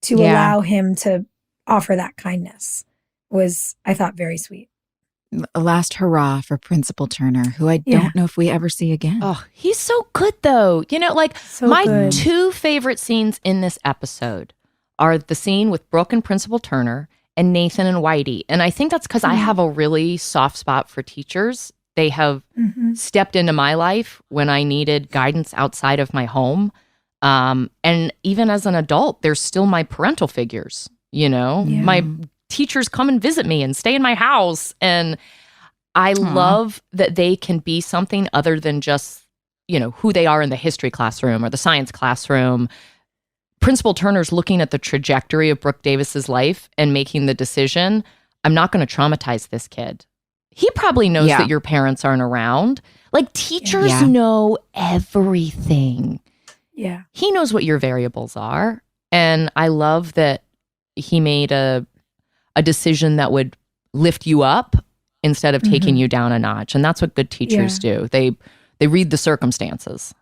to allow him to offer that kindness. Was, I thought, very sweet. A last hurrah for Principal Turner, who I don't know if we ever see again. Oh, he's so good, though. You know, like my two favorite scenes in this episode are the scene with Brooke and Principal Turner and Nathan and Whitey. And I think that's because I have a really soft spot for teachers. They have stepped into my life when I needed guidance outside of my home. And even as an adult, they're still my parental figures, you know? Yeah. My teachers come and visit me and stay in my house. And I love that they can be something other than just, you know, who they are in the history classroom or the science classroom. Principal Turner's looking at the trajectory of Brooke Davis's life and making the decision, I'm not going to traumatize this kid. He probably knows that your parents aren't around. Like, teachers know everything. Yeah. He knows what your variables are. And I love that he made a decision that would lift you up instead of taking you down a notch. And that's what good teachers do. They read the circumstances.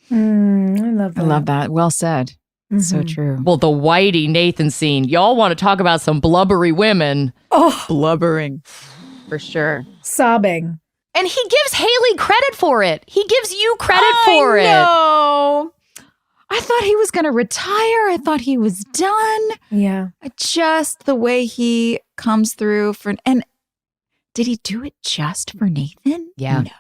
I love that. I love that. Well said. So true. Well, the Whitey Nathan scene, y'all want to talk about some blubbery women. Oh, Blubbering. For sure. Sobbing. And he gives Haley credit for it. He gives you credit for it. No. I thought he was going to retire. I thought he was done. Yeah. Just the way he comes through for, and did he do it just for Nathan? Yeah. No.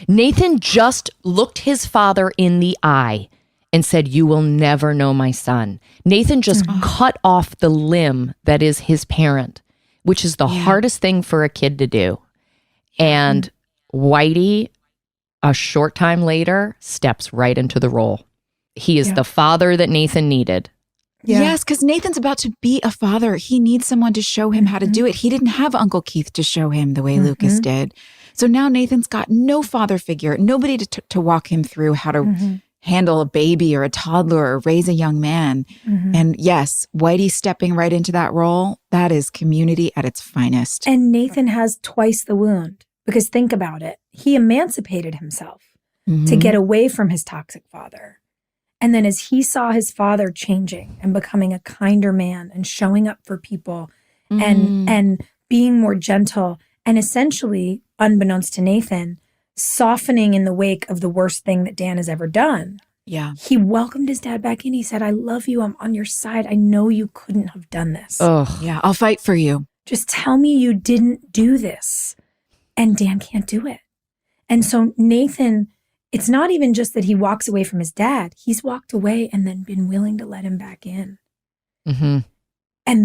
Nathan just looked his father in the eye and said, you will never know my son. Nathan just cut off the limb that is his parent, which is the hardest thing for a kid to do. And Whitey, a short time later, steps right into the role. He is the father that Nathan needed. Yeah. Yes, because Nathan's about to be a father. He needs someone to show him how to do it. He didn't have Uncle Keith to show him the way Lucas did. So now Nathan's got no father figure, nobody to walk him through how to handle a baby or a toddler or raise a young man. And yes, Whitey stepping right into that role, that is community at its finest. And Nathan has twice the wound, because think about it. He emancipated himself to get away from his toxic father. And then as he saw his father changing and becoming a kinder man and showing up for people and being more gentle and essentially, unbeknownst to Nathan, softening in the wake of the worst thing that Dan has ever done. Yeah. He welcomed his dad back in. He said, I love you. I'm on your side. I know you couldn't have done this. Oh, yeah. I'll fight for you. Just tell me you didn't do this. And Dan can't do it. And so Nathan, it's not even just that he walks away from his dad. He's walked away and then been willing to let him back in. And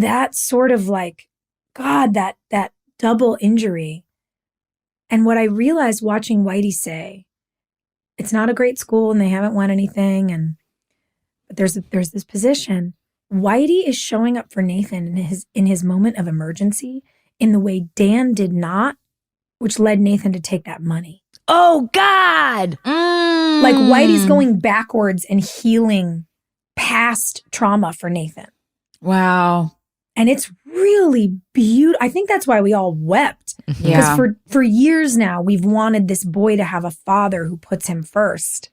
that's sort of like, God, that double injury. And what I realized watching Whitey say, it's not a great school and they haven't won anything. But there's this position. Whitey is showing up for Nathan in his moment of emergency in the way Dan did not, which led Nathan to take that money. Oh, God. Like Whitey's going backwards and healing past trauma for Nathan. Wow. And it's really beautiful. I think that's why we all wept. Yeah. Because for years now, we've wanted this boy to have a father who puts him first.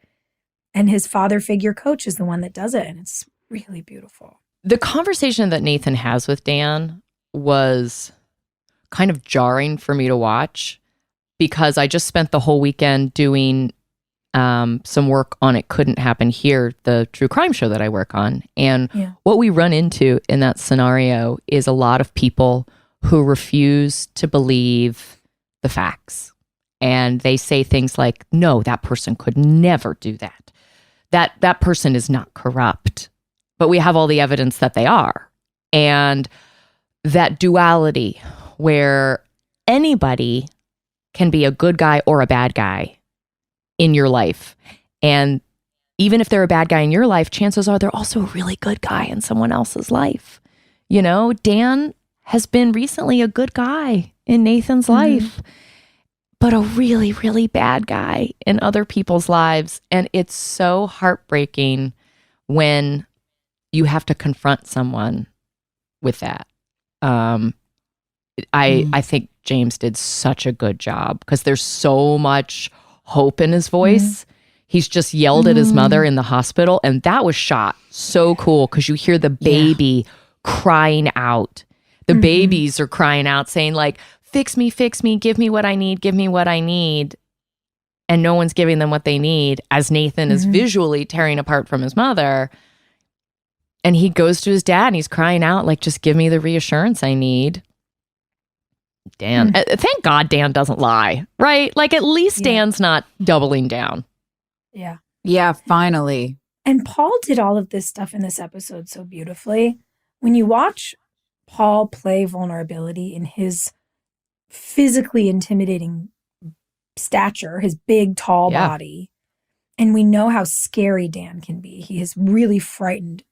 And his father figure coach is the one that does it. And it's really beautiful. The conversation that Nathan has with Dan was kind of jarring for me to watch because I just spent the whole weekend doing some work on It Couldn't Happen Here, the true crime show that I work on. And what we run into in that scenario is a lot of people who refuse to believe the facts. And they say things like, no, that person could never do that. That person is not corrupt. But we have all the evidence that they are. And that duality where anybody can be a good guy or a bad guy in your life. And even if they're a bad guy in your life, chances are they're also a really good guy in someone else's life. You know, Dan has been recently a good guy in Nathan's life, but a really, really bad guy in other people's lives. And it's so heartbreaking when you have to confront someone with that. I think James did such a good job because there's so much hope in his voice. He's just yelled at his mother in the hospital, and that was shot so cool because you hear the baby crying out. The babies are crying out saying like, fix me, give me what I need. And no one's giving them what they need as Nathan is visually tearing apart from his mother. And he goes to his dad and he's crying out like, just give me the reassurance I need. Dan, thank God Dan doesn't lie, right? Like at least Dan's not doubling down. Yeah. Yeah, finally. And Paul did all of this stuff in this episode so beautifully. When you watch Paul play vulnerability in his physically intimidating stature, his big, tall body, and we know how scary Dan can be. He has really frightened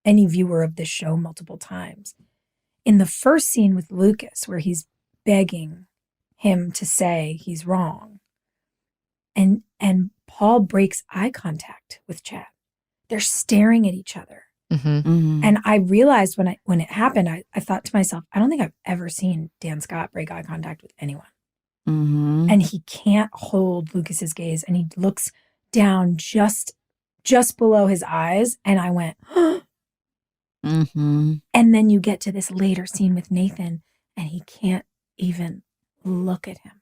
any viewer of this show multiple times. In the first scene with Lucas, where he's begging him to say he's wrong, and Paul breaks eye contact with Chad. They're staring at each other. And I realized when it happened, I thought to myself, I don't think I've ever seen Dan Scott break eye contact with anyone. And he can't hold Lucas's gaze, and he looks down just below his eyes, and I went, and then you get to this later scene with Nathan, and he can't even look at him.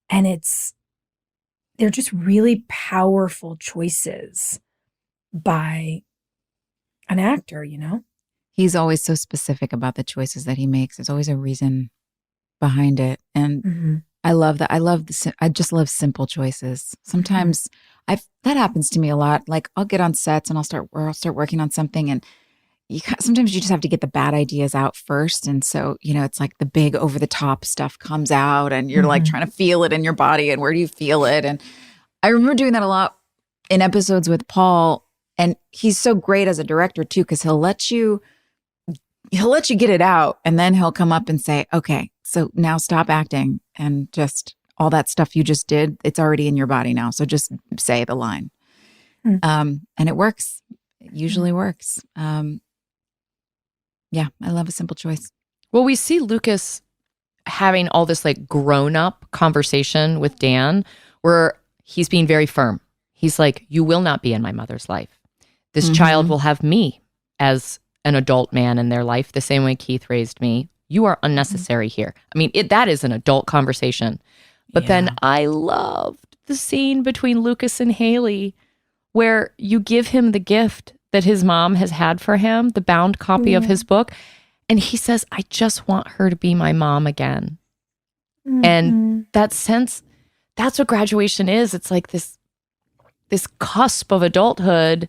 And they're just really powerful choices by an actor, you know? He's always so specific about the choices that he makes. There's always a reason behind it. And I love that. I just love simple choices. Sometimes that happens to me a lot. Like I'll get on sets and I'll start working on something, and sometimes you just have to get the bad ideas out first. And so, it's like the big over the top stuff comes out and you're like trying to feel it in your body, and where do you feel it? And I remember doing that a lot in episodes with Paul, and he's so great as a director too, because he'll let you get it out, and then he'll come up and say, okay, so now stop acting, and just all that stuff you just did, it's already in your body now. So just say the line. And it works. It usually works. Yeah, I love a simple choice. Well, we see Lucas having all this like grown up conversation with Dan where he's being very firm. He's like, you will not be in my mother's life. This child will have me as an adult man in their life, the same way Keith raised me. You are unnecessary here. I mean, that is an adult conversation. But then I loved the scene between Lucas and Haley where you give him the gift that his mom has had for him, the bound copy of his book. And he says, I just want her to be my mom again. And that sense, that's what graduation is. It's like this cusp of adulthood.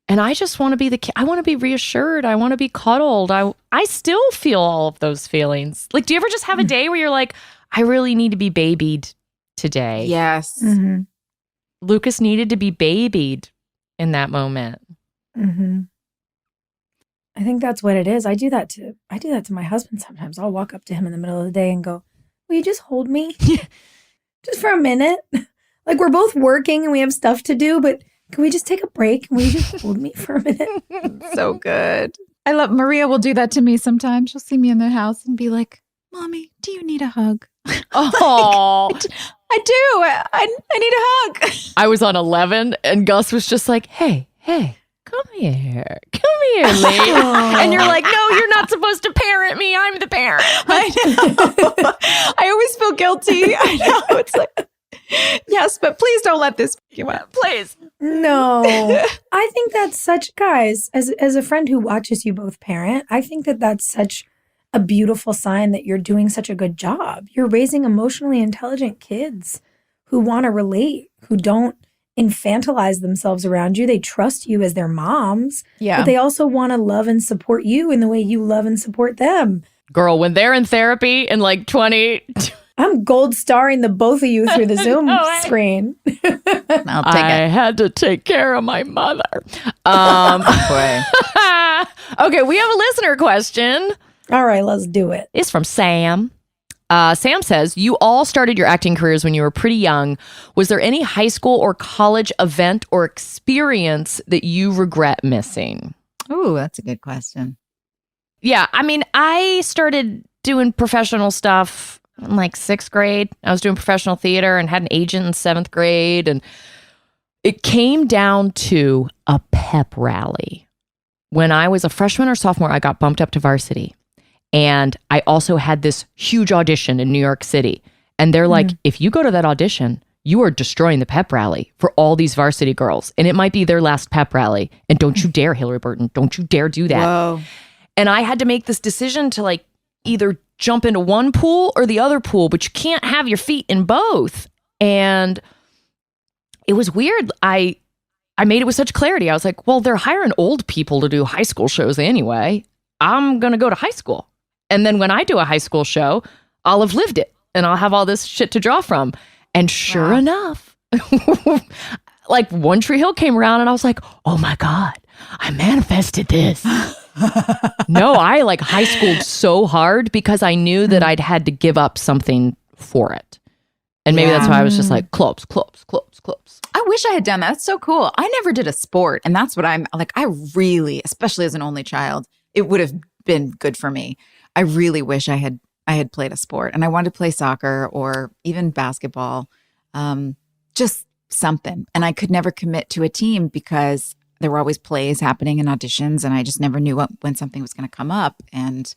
And I just want to be I want to be reassured. I want to be cuddled. I still feel all of those feelings. Like, do you ever just have a day where you're like, I really need to be babied today? Yes. Lucas needed to be babied in that moment. I think that's what it is. I do that to my husband sometimes. I'll walk up to him in the middle of the day and go, will you just hold me? Just for a minute. Like we're both working and we have stuff to do, but can we just take a break? Will you just hold me for a minute? So good. I love Maria will do that to me sometimes. She'll see me in the house and be like, Mommy, do you need a hug? Oh, I do. I need a hug. I was on 11 and Gus was just like, hey, come here, Lee. And you're like, no, you're not supposed to parent me. I'm the parent. I know. I always feel guilty. I know. It's like, yes, but please don't let this pick you up. Please. No. I think that's such, guys, as a friend who watches you both parent, I think that that's such a beautiful sign that you're doing such a good job. You're raising emotionally intelligent kids who want to relate, who don't infantilize themselves around you. They trust you as their moms, but they also want to love and support you in the way you love and support them. Girl, when they're in therapy in like 20... I'm gold starring the both of you through the Zoom screen. I'll take I had to take care of my mother. Okay, we have a listener question. All right, let's do it. It's from Sam. Sam says, you all started your acting careers when you were pretty young. Was there any high school or college event or experience that you regret missing? Oh, that's a good question. Yeah, I mean, I started doing professional stuff in like 6th grade. I was doing professional theater and had an agent in 7th grade. And it came down to a pep rally. When I was a freshman or sophomore, I got bumped up to varsity. And I also had this huge audition in New York City. And they're like, if you go to that audition, you are destroying the pep rally for all these varsity girls. And it might be their last pep rally. And don't you dare, Hilarie Burton. Don't you dare do that. Whoa. And I had to make this decision to like either jump into one pool or the other pool, but you can't have your feet in both. And it was weird. I made it with such clarity. I was like, well, they're hiring old people to do high school shows anyway. I'm going to go to high school. And then when I do a high school show, I'll have lived it and I'll have all this shit to draw from. And sure enough, like One Tree Hill came around and I was like, oh my God, I manifested this. No, I like high schooled so hard because I knew that I'd had to give up something for it. And maybe that's why I was just like, clubs. I wish I had done that. That's so cool. I never did a sport. And that's what I'm like, I really, especially as an only child, it would have been good for me. I really wish I had played a sport and I wanted to play soccer or even basketball, just something. And I could never commit to a team because there were always plays happening and auditions and I just never knew when something was going to come up. And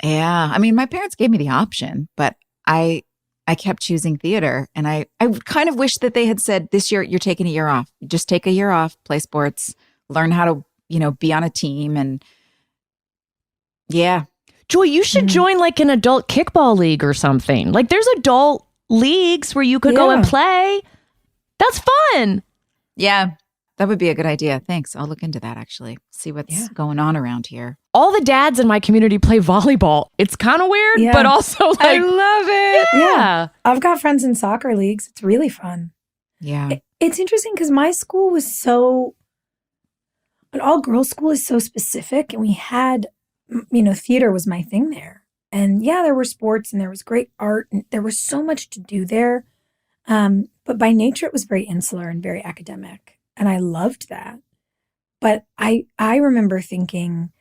yeah, I mean, my parents gave me the option, but I kept choosing theater. And I kind of wish that they had said, this year, you're taking a year off. Just take a year off, play sports, learn how to, be on a team. And yeah. Joy, you should join like an adult kickball league or something. Like there's adult leagues where you could go and play. That's fun. Yeah, that would be a good idea. Thanks. I'll look into that actually. See what's going on around here. All the dads in my community play volleyball. It's kind of weird, but also like I love it. Yeah. I've got friends in soccer leagues. It's really fun. Yeah. It's interesting because my school was an all-girls school is so specific, and we had, theater was my thing there. And yeah, there were sports and there was great art and there was so much to do there. But by nature, it was very insular and very academic. And I loved that. But I remember thinking,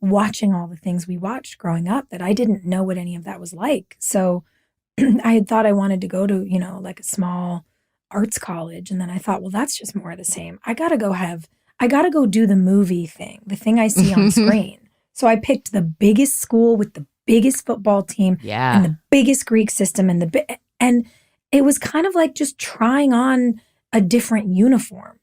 watching all the things we watched growing up that I didn't know what any of that was like. So I had thought I wanted to go to, like a small arts college. And then I thought, well, that's just more of the same. I got to go do the movie thing, the thing I see on screen. So I picked the biggest school with the biggest football team and the biggest Greek system and it was kind of like just trying on a different uniform.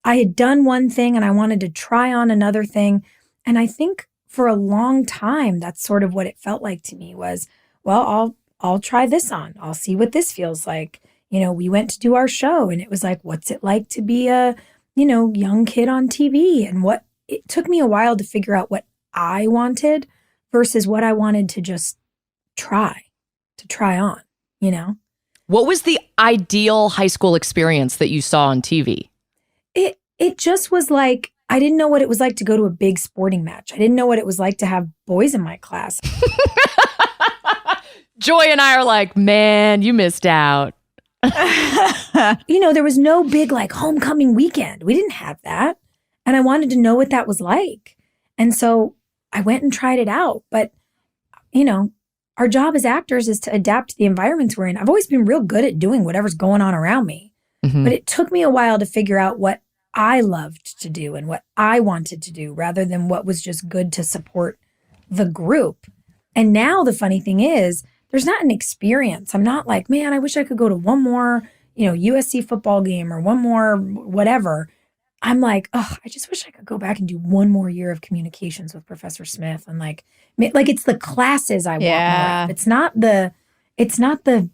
I had done one thing and I wanted to try on another thing. And I think for a long time, that's sort of what it felt like to me was, well, I'll try this on. I'll see what this feels like. We went to do our show and it was like, what's it like to be a, young kid on TV? And it took me a while to figure out what I wanted versus what I wanted to just try on, What was the ideal high school experience that you saw on TV? It just was like, I didn't know what it was like to go to a big sporting match. I didn't know what it was like to have boys in my class. Joy and I are like, man, you missed out. There was no big like homecoming weekend. We didn't have that. And I wanted to know what that was like. And so I went and tried it out. But, our job as actors is to adapt to the environments we're in. I've always been real good at doing whatever's going on around me. But it took me a while to figure out what I loved to do and what I wanted to do rather than what was just good to support the group. And now the funny thing is, there's not an experience. I'm not like, man, I wish I could go to one more, USC football game or one more whatever. I'm like, oh, I just wish I could go back and do one more year of communications with Professor Smith. And like it's the classes I want more of. It's not the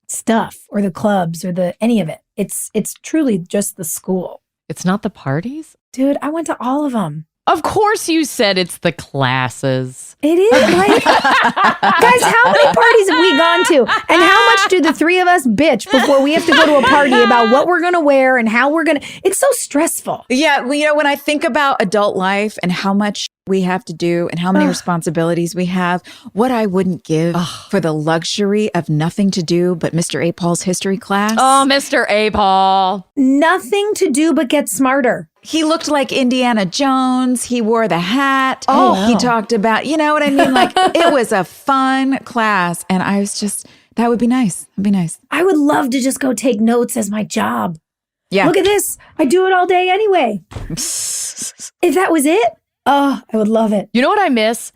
stuff or the clubs or any of it. It's truly just the school. It's not the parties? Dude, I went to all of them. Of course you said it's the classes. parties. It is like, guys, how many parties have we gone to? And how much do the three of us bitch before we have to go to a party about what we're going to wear and how we're going to, it's so stressful. Yeah. Well, you know, when I think about adult life and how much we have to do and how many responsibilities we have, what I wouldn't give for the luxury of nothing to do but Mr. A. Paul's history class. Oh, Mr. A. Paul. Nothing to do but get smarter. He looked like Indiana Jones. He wore the hat. Oh. He talked about, you know what I mean? Like, it was a fun class. And I was just, that would be nice. That'd be nice. I would love to just go take notes as my job. Yeah. Look at this. I do it all day anyway. If that was it, oh, I would love it. You know what I miss?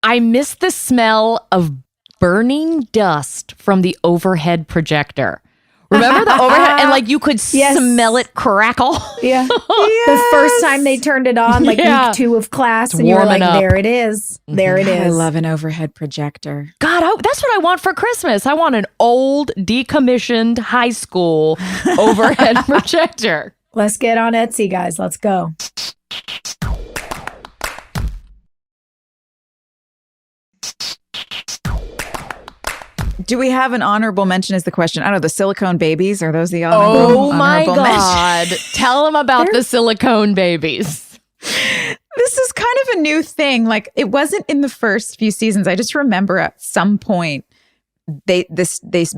I miss the smell of burning dust from the overhead projector. Remember the overhead? And like you could smell it crackle. Yeah. The first time they turned it on, like week 2 of class, and you were like, there it is. There it is. I love an overhead projector. God, that's what I want for Christmas. I want an old, decommissioned high school overhead projector. Let's get on Etsy, guys. Let's go. Do we have an honorable mention is the question. I don't know, the silicone babies, are those the honorable honorable God. mention? Tell them about the silicone babies. This is kind of a new thing. Like, it wasn't in the first few seasons. I just remember at some point they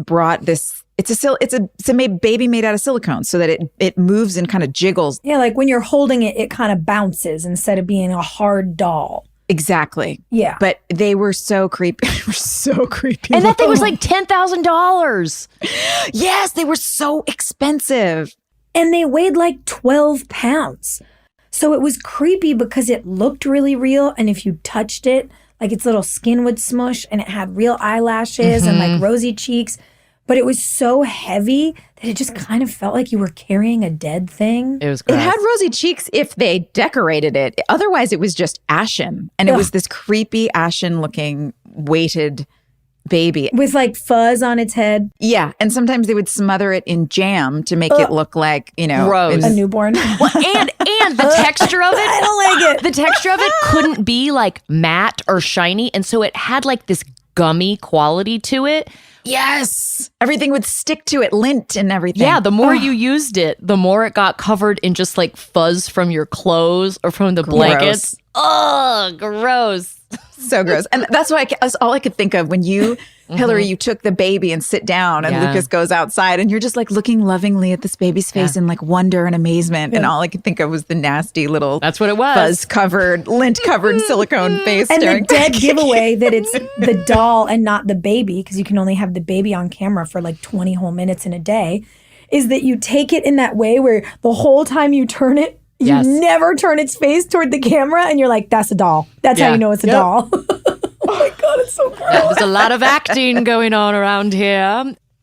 brought this. It's a baby made out of silicone so that it moves and kind of jiggles. Yeah, like when you're holding it, it kind of bounces instead of being a hard doll. Exactly. Yeah. But they were so creepy. They were so creepy. And that thing was like $10,000. Yes, they were so expensive. And they weighed like 12 pounds. So it was creepy because it looked really real. And if you touched it, like its little skin would smush and it had real eyelashes and like rosy cheeks. But it was so heavy that it just kind of felt like you were carrying a dead thing. It was gross. It had rosy cheeks if they decorated it. Otherwise, it was just ashen. And it was this creepy ashen looking weighted baby. With like fuzz on its head. Yeah. And sometimes they would smother it in jam to make it look like, you know. Gross. A newborn. Well, and the texture of it. I don't like it. The texture of it couldn't be like matte or shiny. And so it had like this gummy quality to it. Yes. Everything would stick to it, lint and everything. Yeah, the more you used it, the more it got covered in just like fuzz from your clothes or from the blankets. Ugh, gross. So gross. And that's why that's all I could think of when you, Hilarie, you took the baby and sit down and Lucas goes outside and you're just like looking lovingly at this baby's face in like wonder and amazement. And all I could think of was the nasty little That's what it was. Fuzz-covered, lint-covered silicone face. And staring the dead back. giveaway that it's the doll and not the baby, because you can only have the baby on camera for like 20 whole minutes in a day, is that you take it in that way where the whole time you turn it, you never turn its face toward the camera and you're like, that's a doll. That's how you know it's a doll. Oh my God, it's so gross. There's a lot of acting going on around here.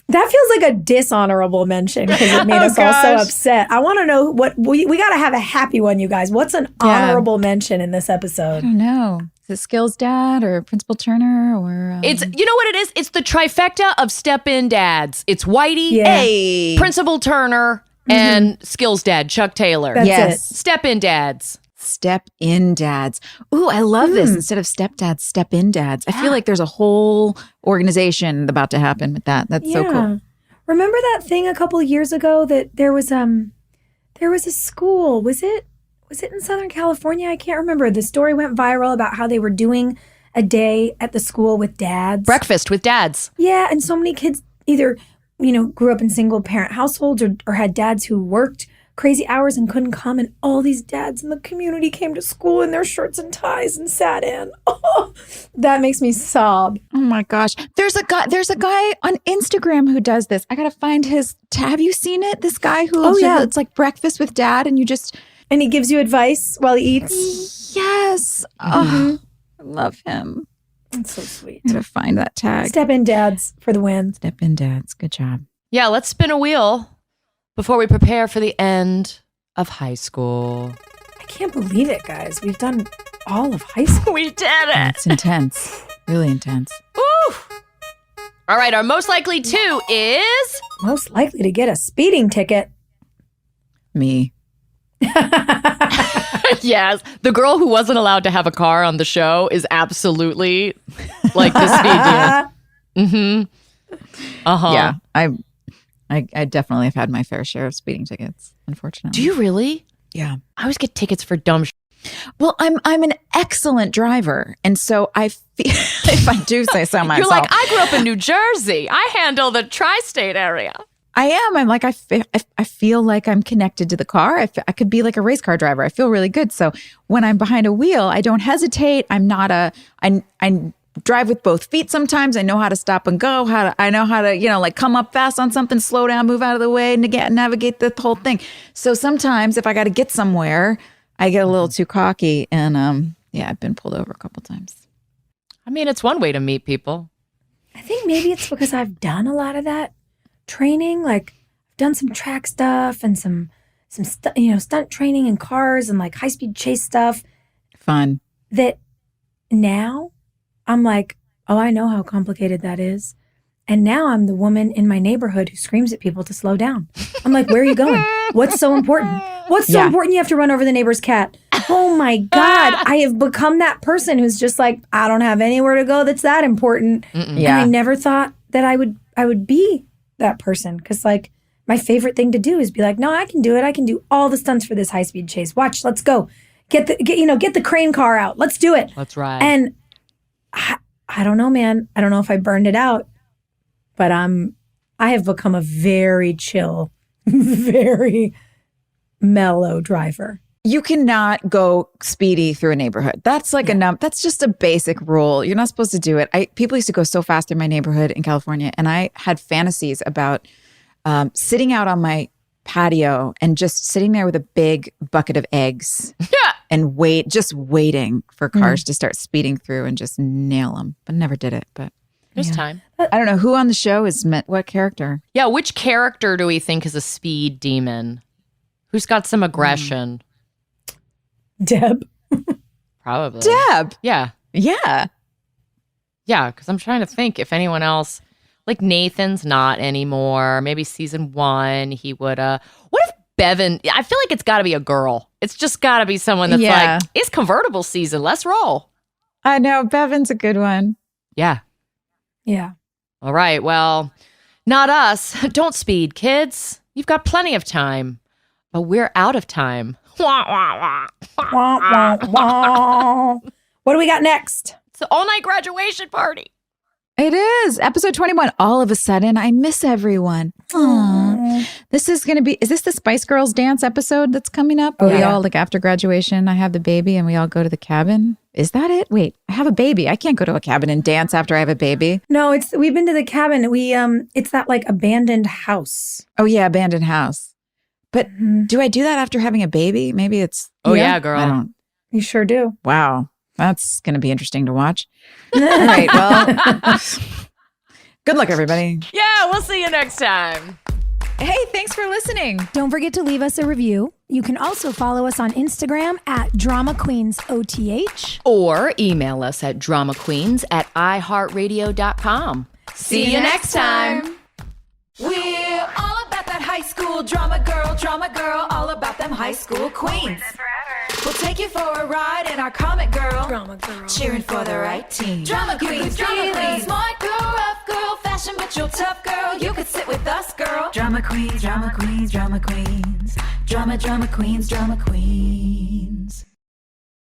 That feels like a dishonorable mention because it made us all so upset. I want to know what we got to have a happy one, you guys. What's an honorable mention in this episode? I don't know. Is it Skills Dad or Principal Turner or? It's, you know what it is? It's the trifecta of step-in dads. It's Whitey, Principal Turner, and Skills Dad, Chuck Taylor. That's it. Step-in dads. Step-in dads. Ooh, I love this. Instead of stepdads, step-in dads. I feel like there's a whole organization about to happen with that. That's so cool. Remember that thing a couple of years ago that there was a school. Was it in Southern California? I can't remember. The story went viral about how they were doing a day at the school with dads. Breakfast with dads. Yeah, and so many kids either, grew up in single parent households or had dads who worked crazy hours and couldn't come, and all these dads in the community came to school in their shirts and ties and sat in. Oh, that makes me sob. Oh my gosh. There's a guy on Instagram who does this. I gotta find his have you seen it? This guy who it's like breakfast with dad and he gives you advice while he eats. Yes. Oh, I love him. That's so sweet. I gotta find that tag. Step in dads for the win. Step in dads. Good job. Yeah, let's spin a wheel before we prepare for the end of high school. I can't believe it, guys. We've done all of high school. We did it. It's intense. Really intense. Ooh. All right, our most likely to is... Most likely to get a speeding ticket. Me. Yes. The girl who wasn't allowed to have a car on the show is absolutely like the speed demon. Uh-huh. Yeah. I definitely have had my fair share of speeding tickets, unfortunately. Do you really? Yeah. I always get tickets for dumb Well, I'm an excellent driver. And so I feel, if I do say so myself. You're like, I grew up in New Jersey. I handle the tri-state area. I am. I'm like, I feel like I'm connected to the car. I could be like a race car driver. I feel really good. So when I'm behind a wheel, I don't hesitate. I drive with both feet sometimes. I know how to stop and go. I know how to, like come up fast on something, slow down, move out of the way, navigate the whole thing. So sometimes if I got to get somewhere, I get a little too cocky. And I've been pulled over a couple times. I mean, it's one way to meet people. I think maybe it's because I've done a lot of that training. Like I've done some track stuff and some stunt training in cars and like high-speed chase stuff. Fun. That now I'm like, oh, I know how complicated that is. And now I'm the woman in my neighborhood who screams at people to slow down. I'm like, where are you going? What's so important? What's so important you have to run over the neighbor's cat? Oh my God. I have become that person who's just like, I don't have anywhere to go that's that important. And I never thought that I would be that person. Because like my favorite thing to do is be like, no, I can do it. I can do all the stunts for this high-speed chase. Watch, let's go. Get the crane car out. Let's do it. Let's ride. And I don't know, man. I don't know if I burned it out, but I have become a very chill, very mellow driver. You cannot go speedy through a neighborhood. That's like that's just a basic rule. You're not supposed to do it. People used to go so fast in my neighborhood in California, and I had fantasies about sitting out on my patio and just sitting there with a big bucket of eggs and waiting for cars to start speeding through and just nail them. But never did it. But there's time. I don't know who on the show is meant what character. Yeah, which character do we think is a speed demon? Who's got some aggression? Deb. Probably. Deb. Yeah. Yeah. Yeah, because I'm trying to think if anyone else, like Nathan's not anymore. Maybe season 1, he would. What if Bevan? I feel like it's got to be a girl. It's just got to be someone that's like, it's convertible season. Let's roll. I know. Bevan's a good one. Yeah. Yeah. All right. Well, not us. Don't speed, kids. You've got plenty of time. But we're out of time. Wah, wah, wah. Wah, wah, wah. What do we got next? It's the all-night graduation party. It is. Episode 21. All of a sudden, I miss everyone. Aww. This is going to be, is this the Spice Girls dance episode that's coming up? Oh, we all, like after graduation, I have the baby and we all go to the cabin. Is that it? Wait, I have a baby. I can't go to a cabin and dance after I have a baby. No, we've been to the cabin. It's that like abandoned house. Oh yeah, abandoned house. But do I do that after having a baby? Maybe it's... Oh yeah, girl. I don't. You sure do. Wow. That's going to be interesting to watch. All right, well, good luck, everybody. Yeah, we'll see you next time. Hey, thanks for listening. Don't forget to leave us a review. You can also follow us on Instagram at DramaQueensOTH. Or email us at dramaqueens@iheartradio.com. See you next time. We're all about that high school drama girl, all about them high school queens. We'll take you for a ride in our comic girl, cheering for the right team. Drama queens, smart girl, rough girl, fashion but you're tough girl. You could sit with us, girl. Drama queens, drama queens, drama queens, drama queens, drama queens.